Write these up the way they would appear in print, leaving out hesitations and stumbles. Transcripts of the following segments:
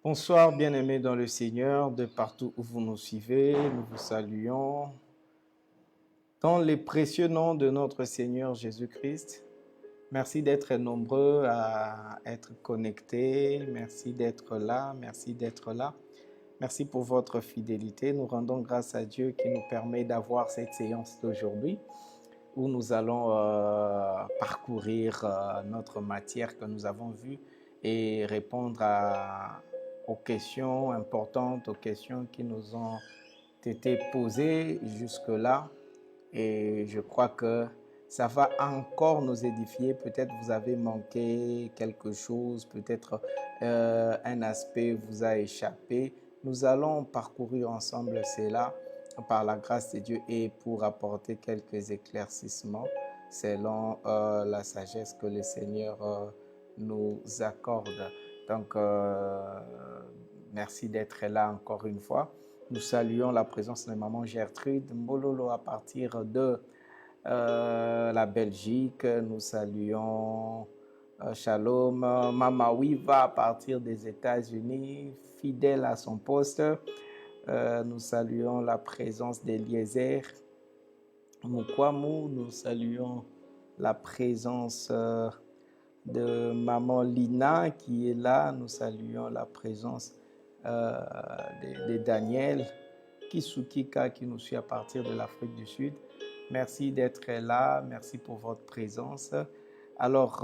Bonsoir, bien-aimés dans le Seigneur, de partout où vous nous suivez, nous vous saluons. Dans les précieux noms de notre Seigneur Jésus-Christ, merci d'être nombreux à être connectés, merci d'être là, merci d'être là. Merci pour votre fidélité. Nous rendons grâce à Dieu qui nous permet d'avoir cette séance d'aujourd'hui où nous allons parcourir notre matière que nous avons vue et répondre aux questions importantes, aux questions qui nous ont été posées jusque-là. Et je crois que ça va encore nous édifier. Peut-être vous avez manqué quelque chose, peut-être un aspect vous a échappé. Nous allons parcourir ensemble cela par la grâce de Dieu et pour apporter quelques éclaircissements selon la sagesse que le Seigneur nous accorde. Donc, merci d'être là encore une fois. Nous saluons la présence de maman Gertrude Mololo à partir de la Belgique. Nous saluons Shalom Mama Wiva à partir des États-Unis, fidèle à son poste. Nous saluons la présence d'Eliezer Mukwamu. Nous saluons la présence de maman Lina qui est là. Nous saluons la présence de Daniel Kisukika qui nous suit à partir de l'Afrique du Sud. Merci d'être là, merci pour votre présence. Alors,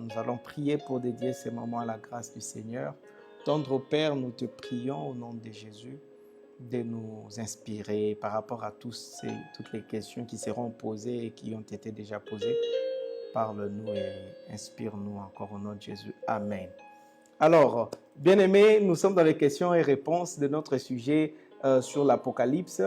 nous allons prier pour dédier ces moments à la grâce du Seigneur. Tendre Père, nous te prions au nom de Jésus de nous inspirer par rapport à toutes les questions qui seront posées et qui ont été déjà posées. Parle-nous et inspire-nous encore au nom de Jésus. Amen. Alors, bien-aimés, nous sommes dans les questions et réponses de notre sujet sur l'Apocalypse.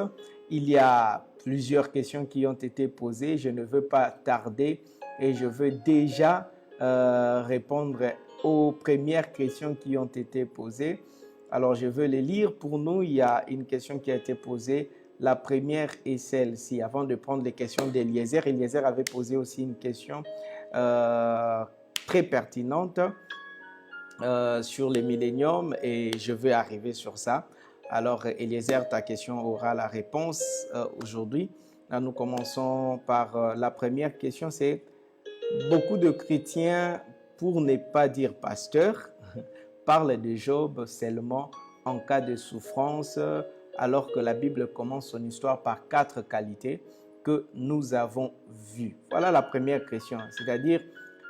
Il y a plusieurs questions qui ont été posées. Je ne veux pas tarder et je veux déjà répondre aux premières questions qui ont été posées. Alors, je veux les lire pour nous. Il y a une question qui a été posée. La première est celle-ci. Avant de prendre les questions d'Eliezer, Eliezer avait posé aussi une question très pertinente sur les milléniums et je vais arriver sur ça. Alors, Eliezer, ta question aura la réponse aujourd'hui. Là, nous commençons par la première question, c'est beaucoup de chrétiens, pour ne pas dire pasteurs, parlent de Job seulement en cas de souffrance, alors que la Bible commence son histoire par 4 qualités que nous avons vues. Voilà la première question, c'est-à-dire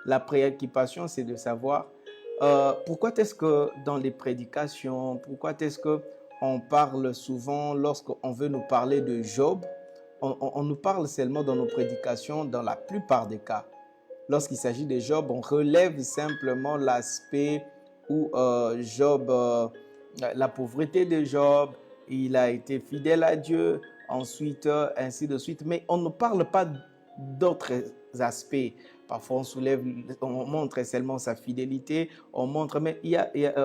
la préoccupation, c'est de savoir pourquoi est-ce que dans les prédications, pourquoi est-ce qu'on parle souvent, lorsqu'on veut nous parler de Job, on nous parle seulement dans nos prédications dans la plupart des cas. Lorsqu'il s'agit de Job, on relève simplement l'aspect où Job, la pauvreté de Job, il a été fidèle à Dieu, ensuite, ainsi de suite. Mais on ne parle pas d'autres aspects. Parfois, on montre seulement sa fidélité, on montre, mais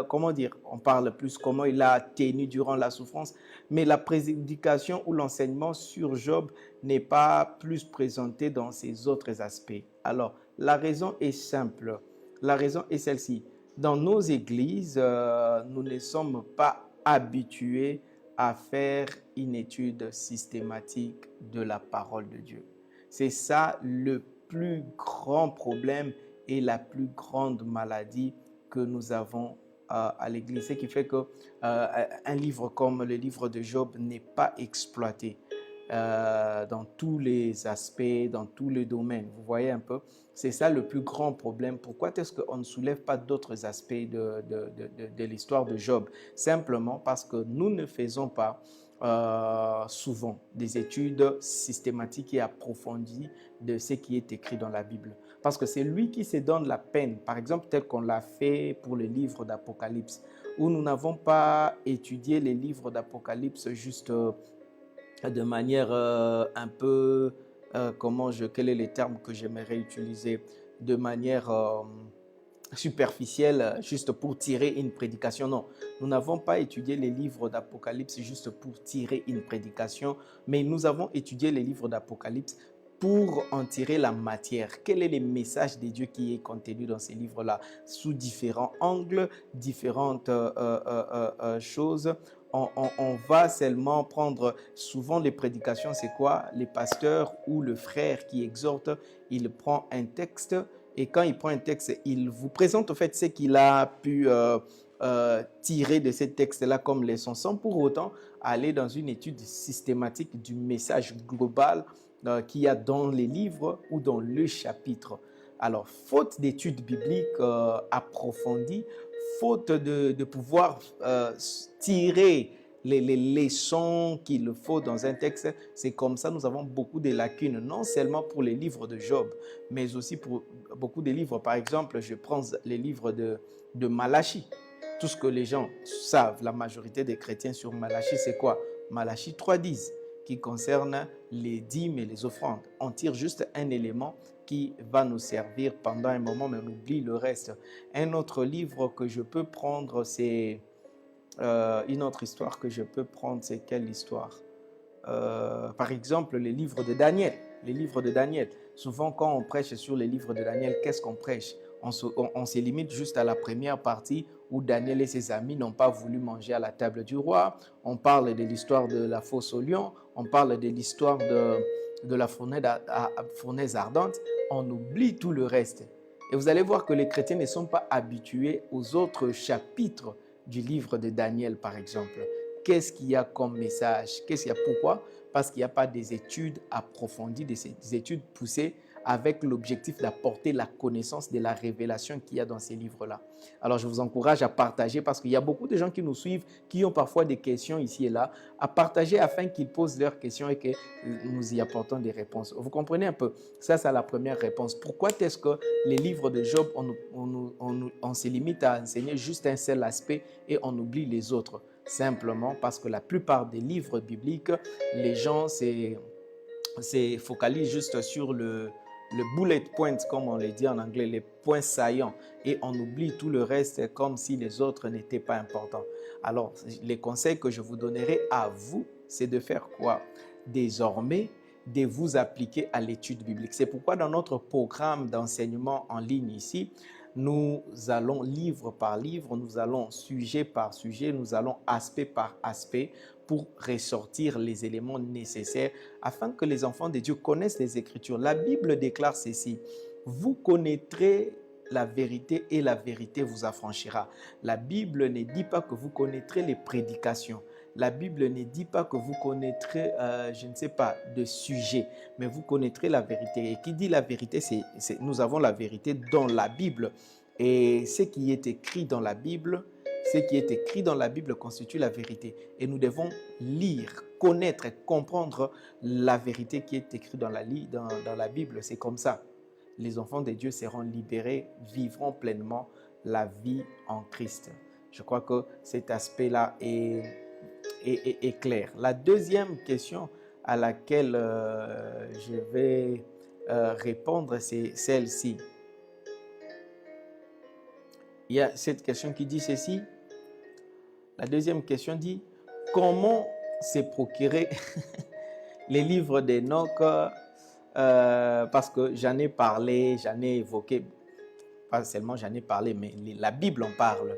comment dire, on parle plus comment il a tenu durant la souffrance, mais la prédication ou l'enseignement sur Job n'est pas plus présenté dans ces autres aspects. Alors, la raison est simple. La raison est celle-ci. Dans nos églises, nous ne sommes pas habitués à faire une étude systématique de la parole de Dieu. C'est ça le plus grand problème et la plus grande maladie que nous avons à l'église. Ce qui fait qu'un livre comme le livre de Job n'est pas exploité dans tous les aspects, dans tous les domaines. Vous voyez un peu, c'est ça le plus grand problème. Pourquoi est-ce qu'on ne soulève pas d'autres aspects de l'histoire de Job? Simplement parce que nous ne faisons pas souvent des études systématiques et approfondies de ce qui est écrit dans la Bible. Parce que c'est lui qui se donne la peine, par exemple, tel qu'on l'a fait pour le livre d'Apocalypse, où nous n'avons pas étudié les livres d'Apocalypse juste de manière un peu, quel est le terme que j'aimerais utiliser, de manière superficielle, juste pour tirer une prédication. Non, nous n'avons pas étudié les livres d'Apocalypse juste pour tirer une prédication, mais nous avons étudié les livres d'Apocalypse pour en tirer la matière. Quel est le message de Dieu qui est contenu dans ces livres-là, sous différents angles, différentes choses. On va seulement prendre, souvent les prédications, c'est quoi? Les pasteurs ou le frère qui exhorte, il prend un texte et quand il prend un texte, il vous présente en fait ce qu'il a pu tirer de ces textes-là comme leçon, sans pour autant aller dans une étude systématique du message global qu'il y a dans les livres ou dans le chapitre. Alors, faute d'études bibliques approfondies, faute de pouvoir tirer les leçons qu'il faut dans un texte, c'est comme ça nous avons beaucoup de lacunes, non seulement pour les livres de Job, mais aussi pour beaucoup de livres. Par exemple, je prends les livres de Malachie. Tout ce que les gens savent, la majorité des chrétiens sur Malachie, c'est quoi? Malachie 3.10, qui concerne les dîmes et les offrandes. On tire juste un élément qui va nous servir pendant un moment, mais on oublie le reste. Un autre livre que je peux prendre, c'est une autre histoire que je peux prendre, c'est quelle histoire? Par exemple, les livres de Daniel. Les livres de Daniel. Souvent, quand on prêche sur les livres de Daniel, qu'est-ce qu'on prêche? On se limite juste à la première partie où Daniel et ses amis n'ont pas voulu manger à la table du roi. On parle de l'histoire de la fosse au lion. On parle de l'histoire de la fournaise ardente. On oublie tout le reste. Et vous allez voir que les chrétiens ne sont pas habitués aux autres chapitres du livre de Daniel, par exemple. Qu'est-ce qu'il y a comme message? Qu'est-ce qu'il y a? Pourquoi? Parce qu'il n'y a pas des études approfondies, des études poussées avec l'objectif d'apporter la connaissance de la révélation qu'il y a dans ces livres-là. Alors, je vous encourage à partager parce qu'il y a beaucoup de gens qui nous suivent, qui ont parfois des questions ici et là, à partager afin qu'ils posent leurs questions et que nous y apportons des réponses. Vous comprenez un peu? Ça, c'est la première réponse. Pourquoi est-ce que les livres de Job, on se limite à enseigner juste un seul aspect et on oublie les autres? Simplement parce que la plupart des livres bibliques, les gens se focalisent juste sur le bullet point, comme on le dit en anglais, les points saillants, et on oublie tout le reste comme si les autres n'étaient pas importants. Alors, les conseils que je vous donnerai à vous, c'est de faire quoi? Désormais, de vous appliquer à l'étude biblique. C'est pourquoi dans notre programme d'enseignement en ligne ici, nous allons livre par livre, nous allons sujet par sujet, nous allons aspect par aspect pour ressortir les éléments nécessaires afin que les enfants de Dieu connaissent les Écritures. La Bible déclare ceci: vous connaîtrez la vérité et la vérité vous affranchira. La Bible ne dit pas que vous connaîtrez les prédications. La Bible ne dit pas que vous connaîtrez, je ne sais pas, de sujet, mais vous connaîtrez la vérité. Et qui dit la vérité, nous avons la vérité dans la Bible. Et ce qui est écrit dans la Bible, ce qui est écrit dans la Bible constitue la vérité. Et nous devons lire, connaître et comprendre la vérité qui est écrite dans la Bible. C'est comme ça. Les enfants de Dieu seront libérés, vivront pleinement la vie en Christ. Je crois que cet aspect-là est clair. La deuxième question à laquelle je vais répondre, c'est celle-ci. Il y a cette question qui dit ceci. La deuxième question dit: comment se procurer les livres d'Enoch? Parce que j'en ai parlé, j'en ai évoqué, pas seulement j'en ai parlé, mais la Bible en parle.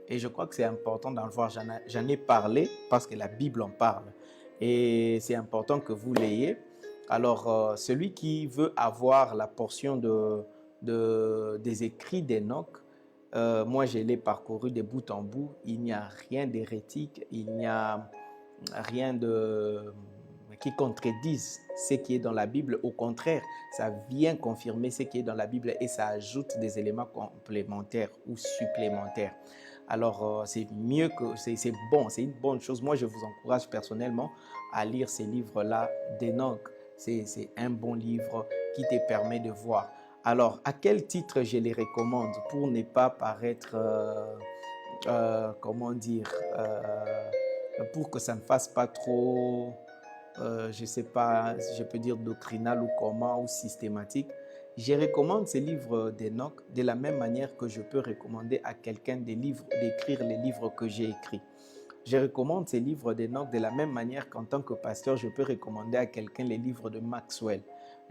Et je crois que c'est important d'en voir. J'en ai parlé parce que la Bible en parle. Et c'est important que vous l'ayez. Alors, celui qui veut avoir la portion des écrits d'Enoch, moi je l'ai parcouru de bout en bout. Il n'y a rien d'hérétique, il n'y a rien qui contredise ce qui est dans la Bible. Au contraire, ça vient confirmer ce qui est dans la Bible et ça ajoute des éléments complémentaires ou supplémentaires. Alors, c'est mieux que, c'est bon, c'est une bonne chose. Moi, je vous encourage personnellement à lire ces livres-là d'Enoch. C'est un bon livre qui te permet de voir. Alors, à quel titre je les recommande pour ne pas paraître, comment dire, pour que ça ne fasse pas trop, je ne sais pas si je peux dire doctrinal ou comment, ou systématique. Je recommande ces livres d'Enoch de la même manière que je peux recommander à quelqu'un d'écrire les livres que j'ai écrits. Je recommande ces livres d'Enoch de la même manière qu'en tant que pasteur, je peux recommander à quelqu'un les livres de Maxwell.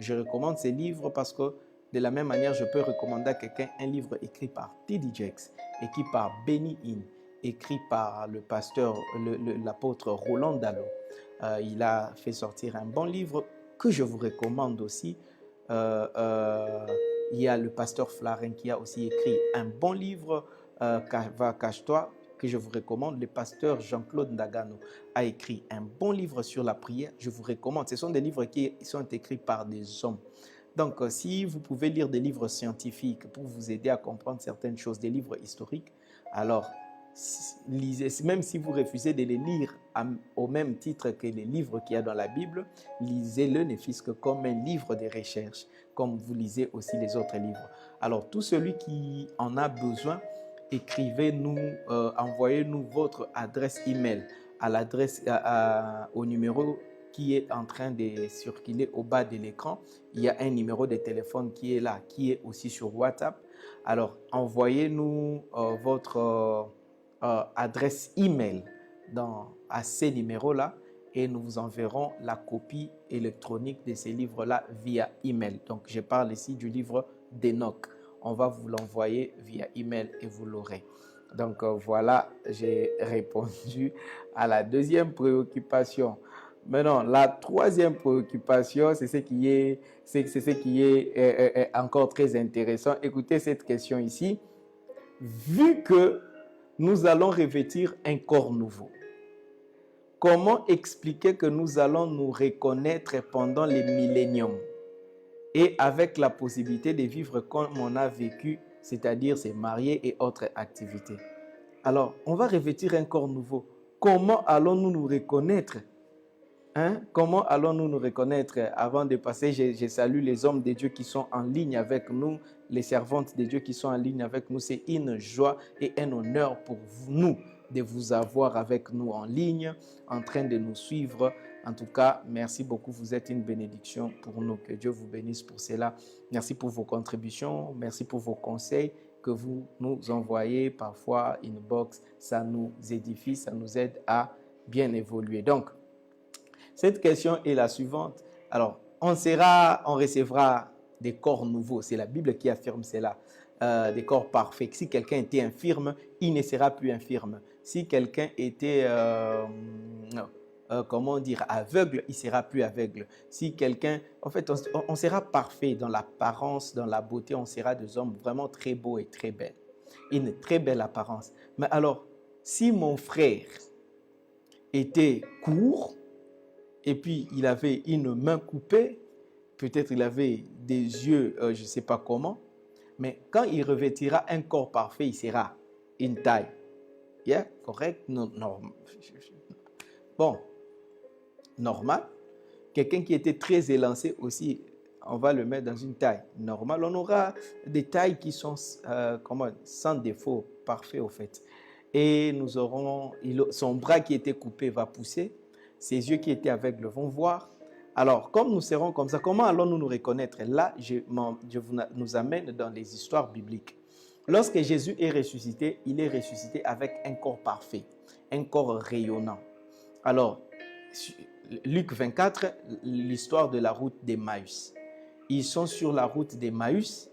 je recommande ces livres parce que de la même manière, je peux recommander à quelqu'un un livre écrit par T.D. Jakes, écrit par Benny Hinn, écrit par le pasteur, l'apôtre Roland Dallot. Il a fait sortir un bon livre que je vous recommande aussi. Il y a le pasteur Flarin qui a aussi écrit un bon livre, Va cache-toi, que je vous recommande. Le pasteur Jean-Claude Ndagano a écrit un bon livre sur la prière. Je vous recommande. Ce sont des livres qui sont écrits par des hommes. Donc, si vous pouvez lire des livres scientifiques pour vous aider à comprendre certaines choses, des livres historiques, alors lisez. Même si vous refusez de les lire au même titre que les livres qu'il y a dans la Bible, lisez-le ne fût-ce que comme un livre de recherche, comme vous lisez aussi les autres livres. Alors, tout celui qui en a besoin, écrivez-nous, envoyez-nous votre adresse email à l'adresse, au numéro qui est en train de circuler au bas de l'écran. Il y a un numéro de téléphone qui est là, qui est aussi sur WhatsApp. Alors, envoyez-nous votre adresse email à ces numéros-là et nous vous enverrons la copie électronique de ces livres-là via email. Donc, je parle ici du livre d'Enoch. On va vous l'envoyer via email et vous l'aurez. Donc, voilà, j'ai répondu à la deuxième préoccupation. Maintenant, la troisième préoccupation, c'est ce qui est encore très intéressant. Écoutez cette question ici. Vu que nous allons revêtir un corps nouveau, comment expliquer que nous allons nous reconnaître pendant les milléniums et avec la possibilité de vivre comme on a vécu, c'est-à-dire se marier et autres activités? Alors, on va revêtir un corps nouveau. Comment allons-nous nous reconnaître? Comment allons-nous nous reconnaître? Avant de passer, je salue les hommes de Dieu qui sont en ligne avec nous, les servantes de Dieu qui sont en ligne avec nous. C'est une joie et un honneur pour nous de vous avoir avec nous en ligne, en train de nous suivre. En tout cas, merci beaucoup. Vous êtes une bénédiction pour nous. Que Dieu vous bénisse pour cela. Merci pour vos contributions. Merci pour vos conseils que vous nous envoyez parfois inbox. Ça nous édifie, ça nous aide à bien évoluer. Donc, cette question est la suivante. Alors, on recevra des corps nouveaux. C'est la Bible qui affirme cela. Des corps parfaits. Si quelqu'un était infirme, il ne sera plus infirme. Si quelqu'un était, aveugle, il ne sera plus aveugle. Si quelqu'un, en fait, on sera parfait dans l'apparence, dans la beauté. On sera des hommes vraiment très beaux et très belles. Une très belle apparence. Mais alors, si mon frère était court, et puis il avait une main coupée, peut-être il avait des yeux, je ne sais pas comment, mais quand il revêtira un corps parfait, il sera une taille. Yeah, correct? Non. Bon, normal. Quelqu'un qui était très élancé aussi, on va le mettre dans une taille normale. On aura des tailles qui sont sans défaut, parfait au fait. Et nous aurons, son bras qui était coupé va pousser. Ses yeux qui étaient aveugles vont voir. Alors, comme nous serons comme ça, comment allons-nous nous reconnaître? Là, je nous amène dans les histoires bibliques. Lorsque Jésus est ressuscité, il est ressuscité avec un corps parfait, un corps rayonnant. Alors, Luc 24, l'histoire de la route d'Emmaüs. Ils sont sur la route d'Emmaüs.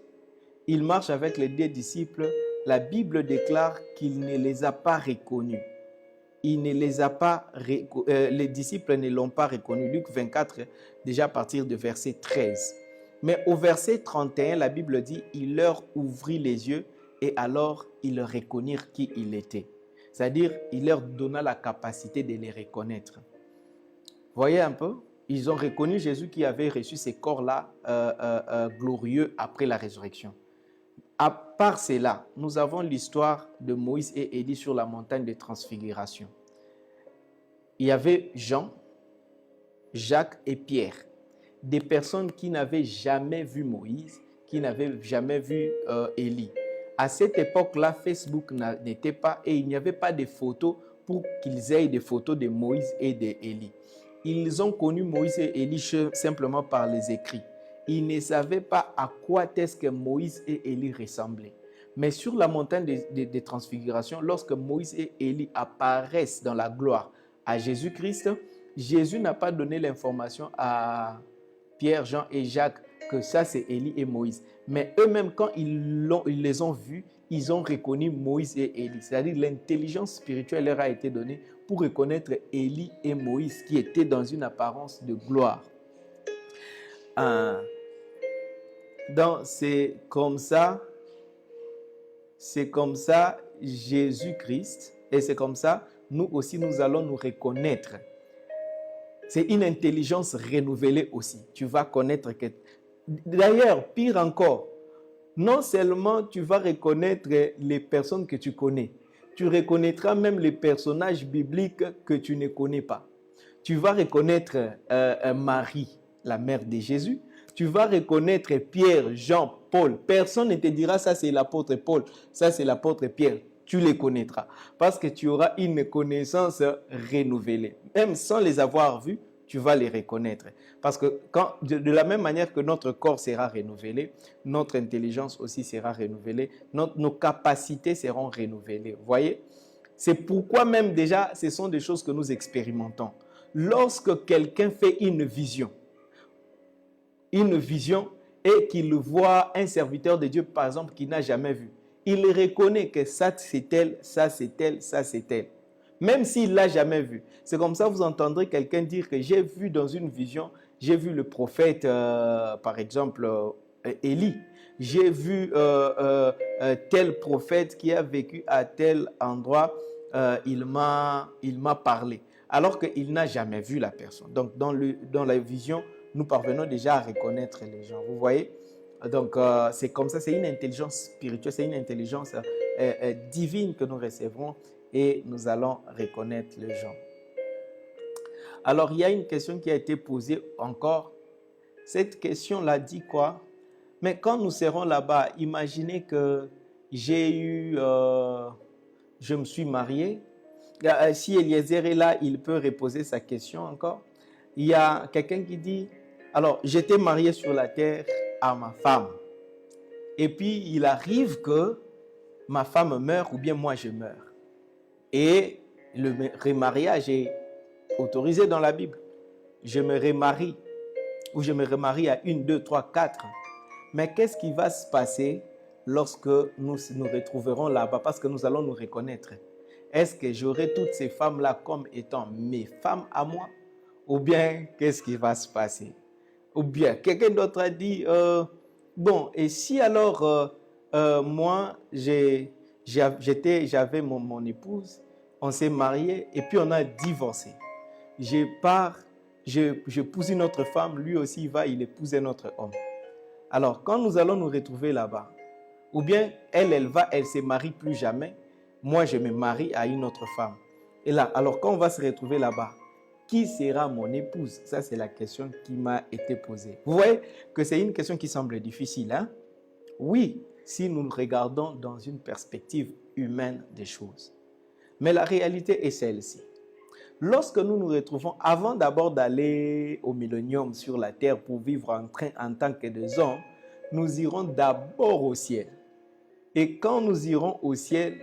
Ils marchent avec les deux disciples. La Bible déclare qu'il ne les a pas reconnus. Les disciples ne l'ont pas reconnu. Luc 24, déjà à partir de verset 13. Mais au verset 31, la Bible dit, il leur ouvrit les yeux et alors ils reconnurent qui il était. C'est-à-dire, il leur donna la capacité de les reconnaître. Voyez un peu, ils ont reconnu Jésus qui avait reçu ces corps-là glorieux après la résurrection. À part cela, nous avons l'histoire de Moïse et Élie sur la montagne de transfiguration. Il y avait Jean, Jacques et Pierre, des personnes qui n'avaient jamais vu Moïse, qui n'avaient jamais vu Élie. À cette époque-là, Facebook n'était pas et il n'y avait pas de photos pour qu'ils aient des photos de Moïse et d'Élie. Ils ont connu Moïse et Élie simplement par les écrits. Ils ne savaient pas à quoi est-ce que Moïse et Élie ressemblaient. Mais sur la montagne de transfiguration, lorsque Moïse et Élie apparaissent dans la gloire à Jésus-Christ, Jésus n'a pas donné l'information à Pierre, Jean et Jacques que ça c'est Élie et Moïse. Mais eux-mêmes, quand ils les ont vus, ils ont reconnu Moïse et Élie. C'est-à-dire l'intelligence spirituelle leur a été donnée pour reconnaître Élie et Moïse qui étaient dans une apparence de gloire. Donc c'est comme ça Jésus-Christ, et c'est comme ça nous aussi nous allons nous reconnaître. C'est une intelligence renouvelée aussi. Tu vas connaître que... D'ailleurs, pire encore, non seulement tu vas reconnaître les personnes que tu connais, tu reconnaîtras même les personnages bibliques que tu ne connais pas. Tu vas reconnaître Marie, la mère de Jésus. Tu vas reconnaître Pierre, Jean, Paul. Personne ne te dira ça c'est l'apôtre Paul, ça c'est l'apôtre Pierre. Tu les connaîtras parce que tu auras une connaissance renouvelée. Même sans les avoir vus, tu vas les reconnaître. Parce que de la même manière que notre corps sera renouvelé, notre intelligence aussi sera renouvelée, nos capacités seront renouvelées. Vous voyez? C'est pourquoi même déjà, ce sont des choses que nous expérimentons. Lorsque quelqu'un fait une vision et qu'il voit un serviteur de Dieu, par exemple, qu'il n'a jamais vu, il reconnaît que ça c'est elle, ça c'est elle, ça c'est elle. Même s'il ne l'a jamais vu. C'est comme ça que vous entendrez quelqu'un dire que j'ai vu dans une vision, j'ai vu le prophète, par exemple, Élie. J'ai vu tel prophète qui a vécu à tel endroit, il m'a parlé. Alors qu'il n'a jamais vu la personne. Donc, dans la vision, nous parvenons déjà à reconnaître les gens. Vous voyez? Donc, c'est comme ça, c'est une intelligence spirituelle, c'est une intelligence divine que nous recevrons et nous allons reconnaître les gens. Alors, il y a une question qui a été posée encore. Cette question-là dit quoi? Mais quand nous serons là-bas, imaginez que je me suis marié. Si Eliezer est là, il peut reposer sa question encore. Il y a quelqu'un qui dit, alors, j'étais marié sur la terre à ma femme. Et puis, il arrive que ma femme meurt ou bien moi je meurs. Et le remariage est autorisé dans la Bible. Je me remarie ou je me remarie à 1, 2, 3, 4. Mais qu'est-ce qui va se passer lorsque nous nous retrouverons là-bas? Parce que nous allons nous reconnaître. Est-ce que j'aurai toutes ces femmes-là comme étant mes femmes à moi? Ou bien, qu'est-ce qui va se passer? Ou bien, quelqu'un d'autre a dit, bon, et si alors, moi, j'avais mon épouse, on s'est mariés et puis on a divorcé. J'épouse une autre femme, lui aussi il épouse un autre homme. Alors, quand nous allons nous retrouver là-bas, ou bien elle se marie plus jamais, moi je me marie à une autre femme. Et là, alors quand on va se retrouver là-bas, qui sera mon épouse? Ça, c'est la question qui m'a été posée. Vous voyez que c'est une question qui semble difficile, hein? Oui, si nous regardons dans une perspective humaine des choses. Mais la réalité est celle-ci. Lorsque nous nous retrouvons, avant d'abord d'aller au millénium sur la terre pour vivre en tant que des hommes, nous irons d'abord au ciel. Et quand nous irons au ciel,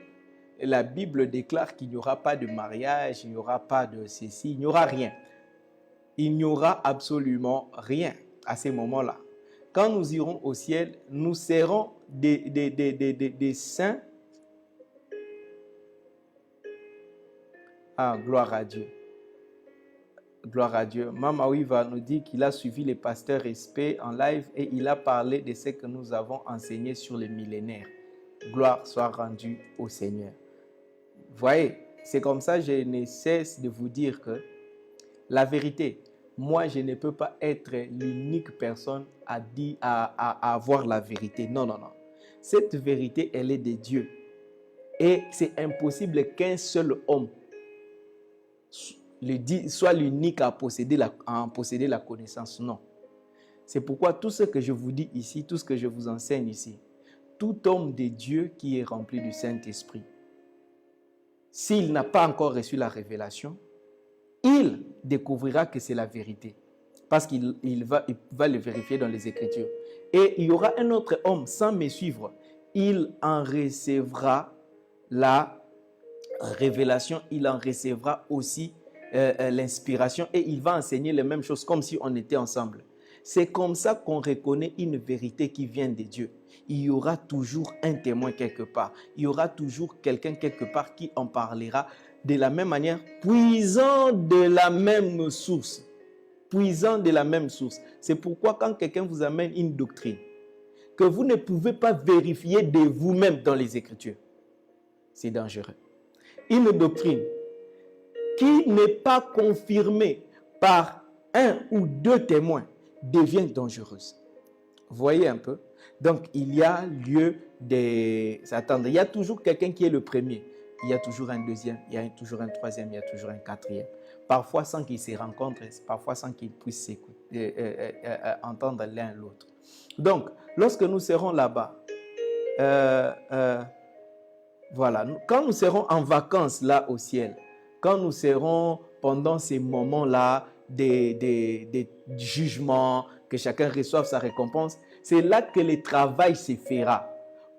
la Bible déclare qu'il n'y aura pas de mariage, il n'y aura pas de ceci, il n'y aura rien. Il n'y aura absolument rien à ces moments-là. Quand nous irons au ciel, nous serons des saints. Ah, gloire à Dieu. Gloire à Dieu. Mama Wiva nous dit qu'il a suivi les pasteurs SP en live et il a parlé de ce que nous avons enseigné sur les millénaires. Gloire soit rendue au Seigneur. Vous voyez, c'est comme ça que je ne cesse de vous dire que la vérité, moi je ne peux pas être l'unique personne à avoir la vérité. Non, non, non. Cette vérité, elle est de Dieu. Et c'est impossible qu'un seul homme soit l'unique à posséder la connaissance. Non. C'est pourquoi tout ce que je vous dis ici, tout ce que je vous enseigne ici, tout homme de Dieu qui est rempli du Saint-Esprit, s'il n'a pas encore reçu la révélation, il découvrira que c'est la vérité. Parce qu'il va le vérifier dans les Écritures. Et il y aura un autre homme sans me suivre. Il en recevra la révélation, il en recevra aussi l'inspiration et il va enseigner les mêmes choses comme si on était ensemble. C'est comme ça qu'on reconnaît une vérité qui vient de Dieu. Il y aura toujours un témoin quelque part. Il y aura toujours quelqu'un quelque part qui en parlera de la même manière, puisant de la même source. Puisant de la même source. C'est pourquoi quand quelqu'un vous amène une doctrine que vous ne pouvez pas vérifier de vous-même dans les Écritures, c'est dangereux. Une doctrine qui n'est pas confirmée par un ou deux témoins devient dangereuse. Vous voyez un peu? Donc, il y a lieu d'attendre. Il y a toujours quelqu'un qui est le premier. Il y a toujours un deuxième, il y a toujours un troisième, il y a toujours un quatrième. Parfois sans qu'ils se rencontrent, parfois sans qu'ils puissent entendre l'un l'autre. Donc, lorsque nous serons là-bas, voilà, quand nous serons en vacances là au ciel, quand nous serons pendant ces moments-là des jugements, que chacun reçoive sa récompense, c'est là que le travail se fera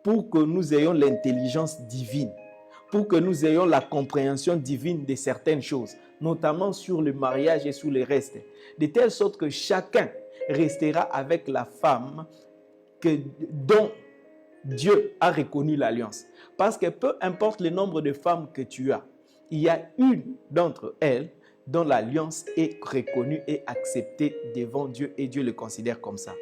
pour que nous ayons l'intelligence divine, pour que nous ayons la compréhension divine de certaines choses, notamment sur le mariage et sur le reste, de telle sorte que chacun restera avec la femme dont Dieu a reconnu l'alliance. Parce que peu importe le nombre de femmes que tu as, il y a une d'entre elles dont l'alliance est reconnue et acceptée devant Dieu et Dieu le considère comme ça.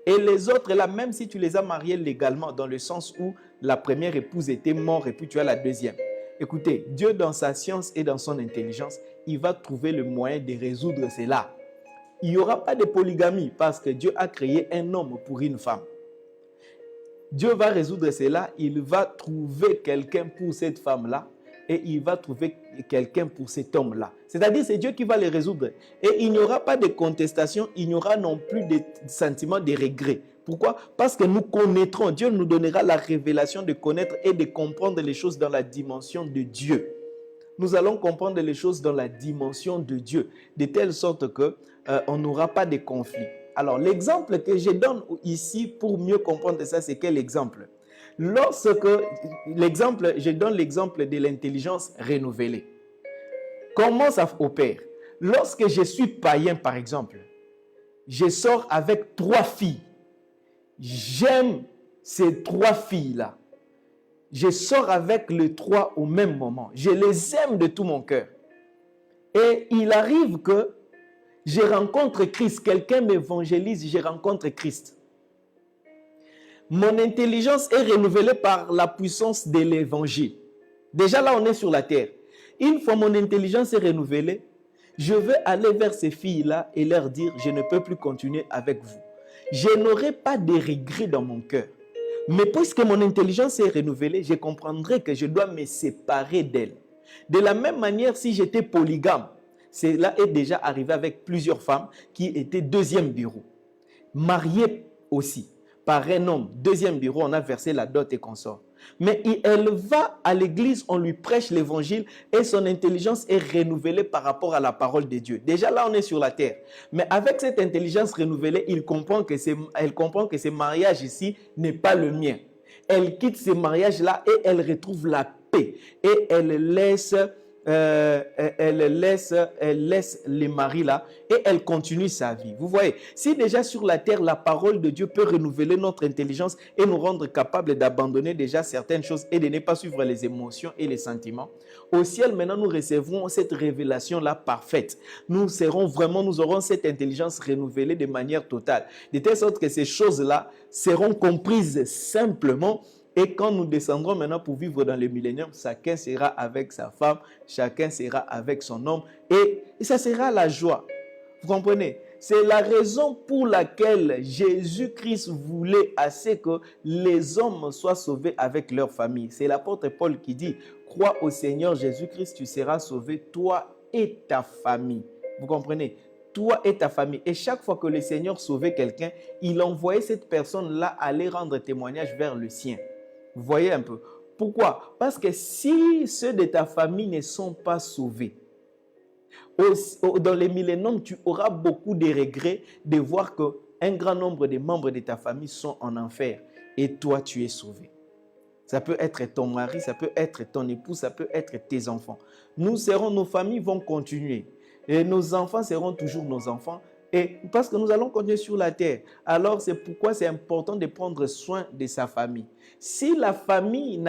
Et les autres là, même si tu les as mariées légalement, dans le sens où la première épouse était morte et puis tu as la deuxième. Écoutez, Dieu dans sa science et dans son intelligence, il va trouver le moyen de résoudre cela. Il n'y aura pas de polygamie parce que Dieu a créé un homme pour une femme. Dieu va résoudre cela, il va trouver quelqu'un pour cette femme-là et il va trouver quelqu'un pour cet homme-là. C'est-à-dire, c'est Dieu qui va les résoudre. Et il n'y aura pas de contestation, il n'y aura non plus de sentiment de regret. Pourquoi? Parce que nous connaîtrons, Dieu nous donnera la révélation de connaître et de comprendre les choses dans la dimension de Dieu. Nous allons comprendre les choses dans la dimension de Dieu, de telle sorte qu'on n'aura pas de conflit. Alors, l'exemple que je donne ici pour mieux comprendre ça, c'est quel exemple? Je donne l'exemple de l'intelligence renouvelée. Comment ça opère? Lorsque je suis païen, par exemple, je sors avec 3 filles. J'aime ces 3 filles-là. Je sors avec les 3 au même moment. Je les aime de tout mon cœur. Et il arrive que je rencontre Christ. Quelqu'un m'évangélise, je rencontre Christ. Mon intelligence est renouvelée par la puissance de l'évangile. Déjà là, on est sur la terre. Une fois mon intelligence est renouvelée, je vais aller vers ces filles-là et leur dire, je ne peux plus continuer avec vous. Je n'aurai pas de regrets dans mon cœur. Mais puisque mon intelligence est renouvelée, je comprendrai que je dois me séparer d'elles. De la même manière, si j'étais polygame, cela est déjà arrivé avec plusieurs femmes qui étaient deuxième bureau, mariées aussi par un homme, deuxième bureau, on a versé la dot et consort. Mais elle va à l'église, on lui prêche l'évangile et son intelligence est renouvelée par rapport à la parole de Dieu. Déjà là, on est sur la terre. Mais avec cette intelligence renouvelée, elle comprend que ce mariage ici n'est pas le mien. Elle quitte ce mariage-là et elle retrouve la paix. Et elle laisse les maris là et elle continue sa vie. Vous voyez, si déjà sur la terre, la parole de Dieu peut renouveler notre intelligence et nous rendre capables d'abandonner déjà certaines choses et de ne pas suivre les émotions et les sentiments, au ciel, maintenant, nous recevrons cette révélation-là parfaite. Nous aurons cette intelligence renouvelée de manière totale. De telle sorte que ces choses-là seront comprises simplement. Et quand nous descendrons maintenant pour vivre dans le millénium, chacun sera avec sa femme, chacun sera avec son homme et ça sera la joie. Vous comprenez? C'est la raison pour laquelle Jésus-Christ voulait assez que les hommes soient sauvés avec leur famille. C'est l'apôtre Paul qui dit, crois au Seigneur Jésus-Christ, tu seras sauvé, toi et ta famille. Vous comprenez? Toi et ta famille. Et chaque fois que le Seigneur sauvait quelqu'un, il envoyait cette personne-là aller rendre témoignage vers le sien. Vous voyez un peu. Pourquoi? Parce que si ceux de ta famille ne sont pas sauvés, dans les milléniums, tu auras beaucoup de regrets de voir qu'un grand nombre de membres de ta famille sont en enfer et toi, tu es sauvé. Ça peut être ton mari, ça peut être ton épouse, ça peut être tes enfants. Nos familles vont continuer et nos enfants seront toujours nos enfants Et parce que nous allons continuer sur la terre. Alors, c'est pourquoi c'est important de prendre soin de sa famille. Si la famille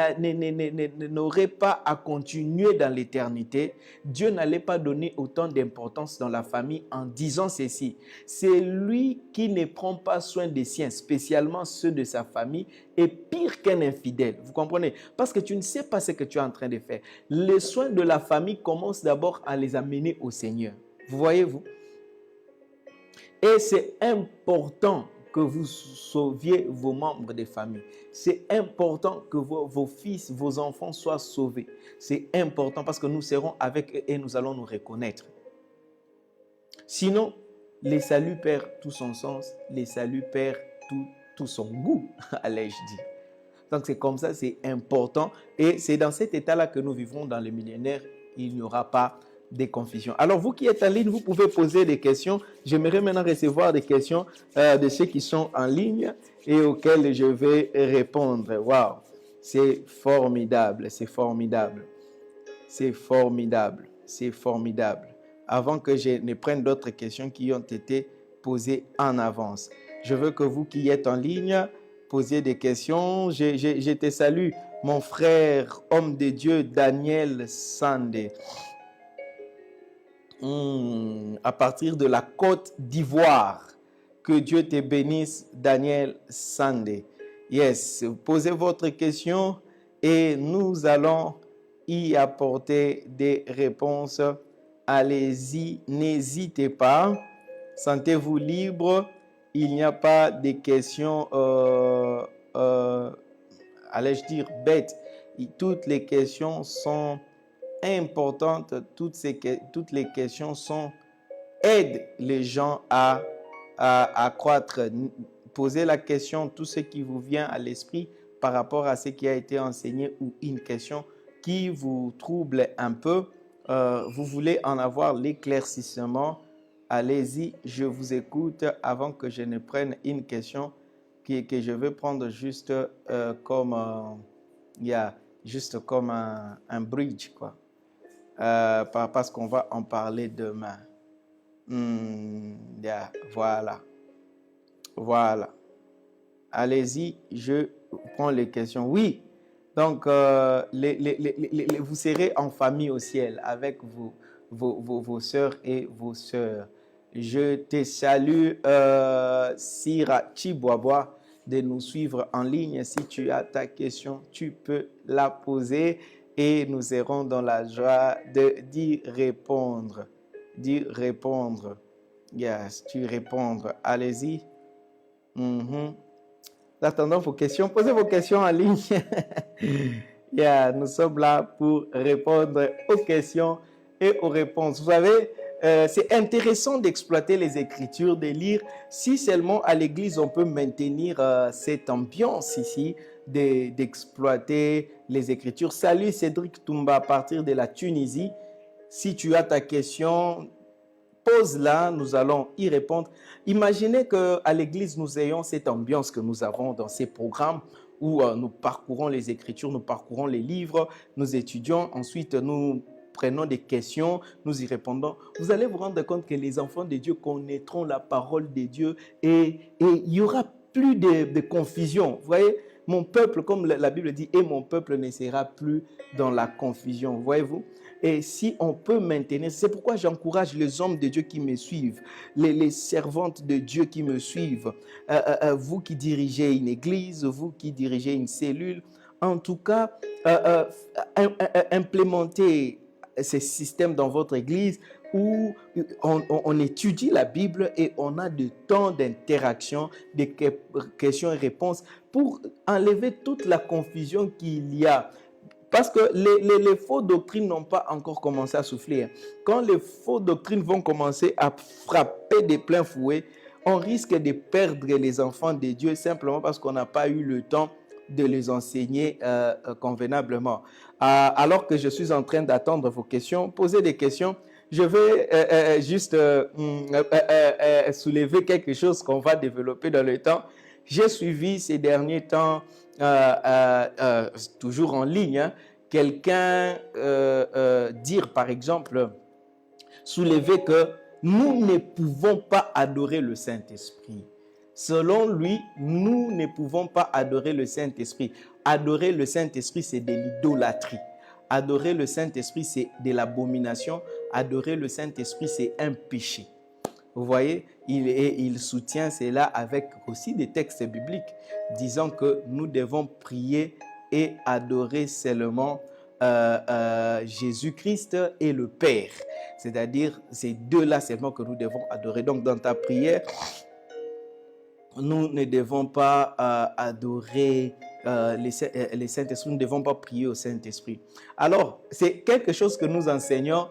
n'aurait pas à continuer dans l'éternité, Dieu n'allait pas donner autant d'importance dans la famille en disant ceci. C'est lui qui ne prend pas soin des siens, spécialement ceux de sa famille, est pire qu'un infidèle. Vous comprenez? Parce que tu ne sais pas ce que tu es en train de faire. Les soins de la famille commencent d'abord à les amener au Seigneur. Vous voyez-vous? Et c'est important que vous sauviez vos membres de famille. C'est important que vos fils, vos enfants soient sauvés. C'est important parce que nous serons avec eux et nous allons nous reconnaître. Sinon, les saluts perdent tout son sens, les saluts perdent tout son goût, allais-je dire. Donc c'est comme ça, c'est important. Et c'est dans cet état-là que nous vivrons dans le millénaire. Il n'y aura pas de confusion. Alors vous qui êtes en ligne, vous pouvez poser des questions. J'aimerais maintenant recevoir des questions de ceux qui sont en ligne et auxquelles je vais répondre. Waouh, c'est formidable, c'est formidable, c'est formidable, c'est formidable. Avant que je ne prenne d'autres questions qui ont été posées en avance, je veux que vous qui êtes en ligne, posiez des questions. Je te salue, mon frère, homme de Dieu, Daniel Sandé. À partir de la Côte d'Ivoire. Que Dieu te bénisse, Daniel Sandé. Yes, posez votre question et nous allons y apporter des réponses. Allez-y, n'hésitez pas. Sentez-vous libre. Il n'y a pas de questions, allais-je dire, bêtes. Toutes les questions sont importante, toutes les questions aident les gens à croître. Posez la question, tout ce qui vous vient à l'esprit par rapport à ce qui a été enseigné ou une question qui vous trouble un peu, vous voulez en avoir l'éclaircissement, allez-y, je vous écoute avant que je ne prenne une question que je vais prendre juste comme juste comme un bridge, quoi. Parce qu'on va en parler demain. Voilà. Allez-y, je prends les questions. Oui, donc vous serez en famille au ciel avec vos soeurs et vos soeurs. Je te salue, Sira Chiboaboa, de nous suivre en ligne. Si tu as ta question, tu peux la poser. Et nous serons dans la joie d'y répondre. Yes, tu répondre. Allez-y. Attendons vos questions. Posez vos questions en ligne. Nous sommes là pour répondre aux questions et aux réponses. Vous savez, c'est intéressant d'exploiter les Écritures, de lire. Si seulement à l'église, on peut maintenir cette ambiance ici, d'exploiter les Écritures. Salut Cédric Toumba à partir de la Tunisie. Si tu as ta question, pose-la, nous allons y répondre. Imaginez qu'à l'église, nous ayons cette ambiance que nous avons dans ces programmes où nous parcourons les Écritures, nous parcourons les livres, nous étudions, ensuite nous prenons des questions, nous y répondons. Vous allez vous rendre compte que les enfants de Dieu connaîtront la parole de Dieu et il n'y aura plus de confusion. Vous voyez, mon peuple, comme la Bible dit, et mon peuple ne sera plus dans la confusion. Voyez-vous? Et si on peut maintenir, c'est pourquoi j'encourage les hommes de Dieu qui me suivent, les servantes de Dieu qui me suivent, vous qui dirigez une église, vous qui dirigez une cellule, en tout cas, implémentez ces systèmes dans votre église où on étudie la Bible et on a de temps d'interaction, des questions et réponses pour enlever toute la confusion qu'il y a. Parce que les fausses doctrines n'ont pas encore commencé à souffler. Quand les fausses doctrines vont commencer à frapper de plein fouet, on risque de perdre les enfants de Dieu simplement parce qu'on n'a pas eu le temps de les enseigner convenablement. Alors que je suis en train d'attendre vos questions, poser des questions, je vais juste soulever quelque chose qu'on va développer dans le temps. J'ai suivi ces derniers temps, toujours en ligne, quelqu'un dire par exemple, soulever que nous ne pouvons pas adorer le Saint-Esprit. Selon lui, nous ne pouvons pas adorer le Saint-Esprit. Adorer le Saint-Esprit, c'est de l'idolâtrie. Adorer le Saint-Esprit, c'est de l'abomination. Adorer le Saint-Esprit, c'est un péché. Vous voyez, il soutient cela avec aussi des textes bibliques disant que nous devons prier et adorer seulement Jésus-Christ et le Père. C'est-à-dire, ces deux-là seulement que nous devons adorer. Donc, dans ta prière, nous ne devons pas adorer les Saint-Esprit, nous ne devons pas prier au Saint-Esprit. Alors, c'est quelque chose que nous enseignons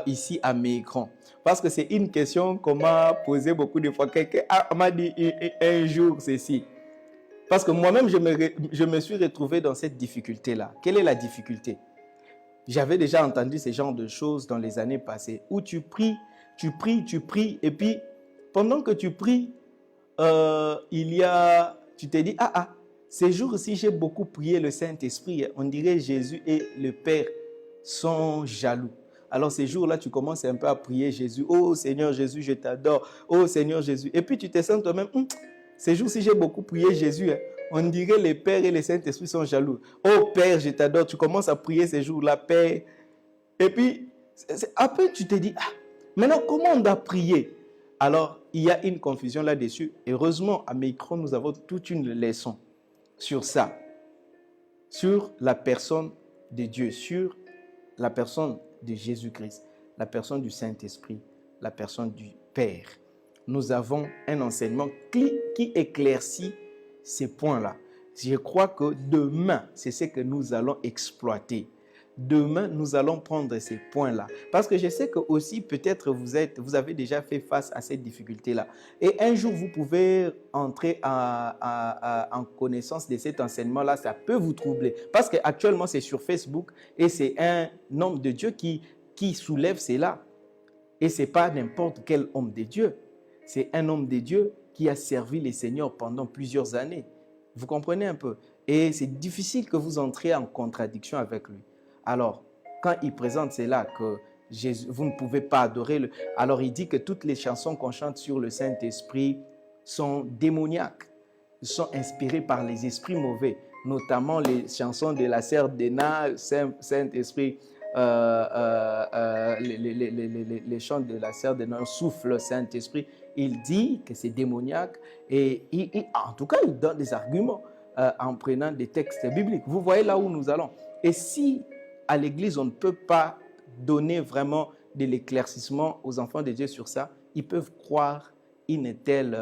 ici à Maigron. Parce que c'est une question qu'on m'a posée beaucoup de fois. Quelqu'un m'a dit un jour ceci. Parce que moi-même, je me suis retrouvé dans cette difficulté-là. Quelle est la difficulté? J'avais déjà entendu ce genre de choses dans les années passées, où tu pries, et puis pendant que tu pries, tu te dis, ces jours-ci, j'ai beaucoup prié le Saint-Esprit. On dirait Jésus et le Père sont jaloux. Alors ces jours-là, tu commences un peu à prier Jésus. Oh Seigneur Jésus, je t'adore. Oh Seigneur Jésus. Et puis tu te sens toi-même, ces jours-ci, j'ai beaucoup prié Jésus. On dirait les Pères et les Saint-Esprit sont jaloux. Oh Père, je t'adore. Tu commences à prier ces jours-là, Père. Et puis, après, tu te dis, maintenant, comment on doit prier? Alors, il y a une confusion là-dessus. Heureusement, à Maigron, nous avons toute une leçon sur ça. Sur la personne de Dieu, sur la personne de Jésus-Christ, la personne du Saint-Esprit, la personne du Père. Nous avons un enseignement qui éclaircit ces points-là. Je crois que demain, c'est ce que nous allons exploiter. Demain, nous allons prendre ces points-là. Parce que je sais que aussi, peut-être vous avez déjà fait face à cette difficulté-là. Et un jour, vous pouvez entrer en connaissance de cet enseignement-là. Ça peut vous troubler. Parce qu'actuellement, c'est sur Facebook et c'est un homme de Dieu qui soulève cela. Et ce n'est pas n'importe quel homme de Dieu. C'est un homme de Dieu qui a servi les seigneurs pendant plusieurs années. Vous comprenez un peu? Et c'est difficile que vous entriez en contradiction avec lui. Alors, quand il présente cela, que Jésus, vous ne pouvez pas adorer, alors il dit que toutes les chansons qu'on chante sur le Saint-Esprit sont démoniaques, sont inspirées par les esprits mauvais, notamment les chansons de la sœur Déna, Saint-Esprit, les chants de la sœur Déna, souffle Saint-Esprit. Il dit que c'est démoniaque et en tout cas, il donne des arguments en prenant des textes bibliques. Vous voyez là où nous allons. Et si à l'église, on ne peut pas donner vraiment de l'éclaircissement aux enfants de Dieu sur ça, ils peuvent croire une telle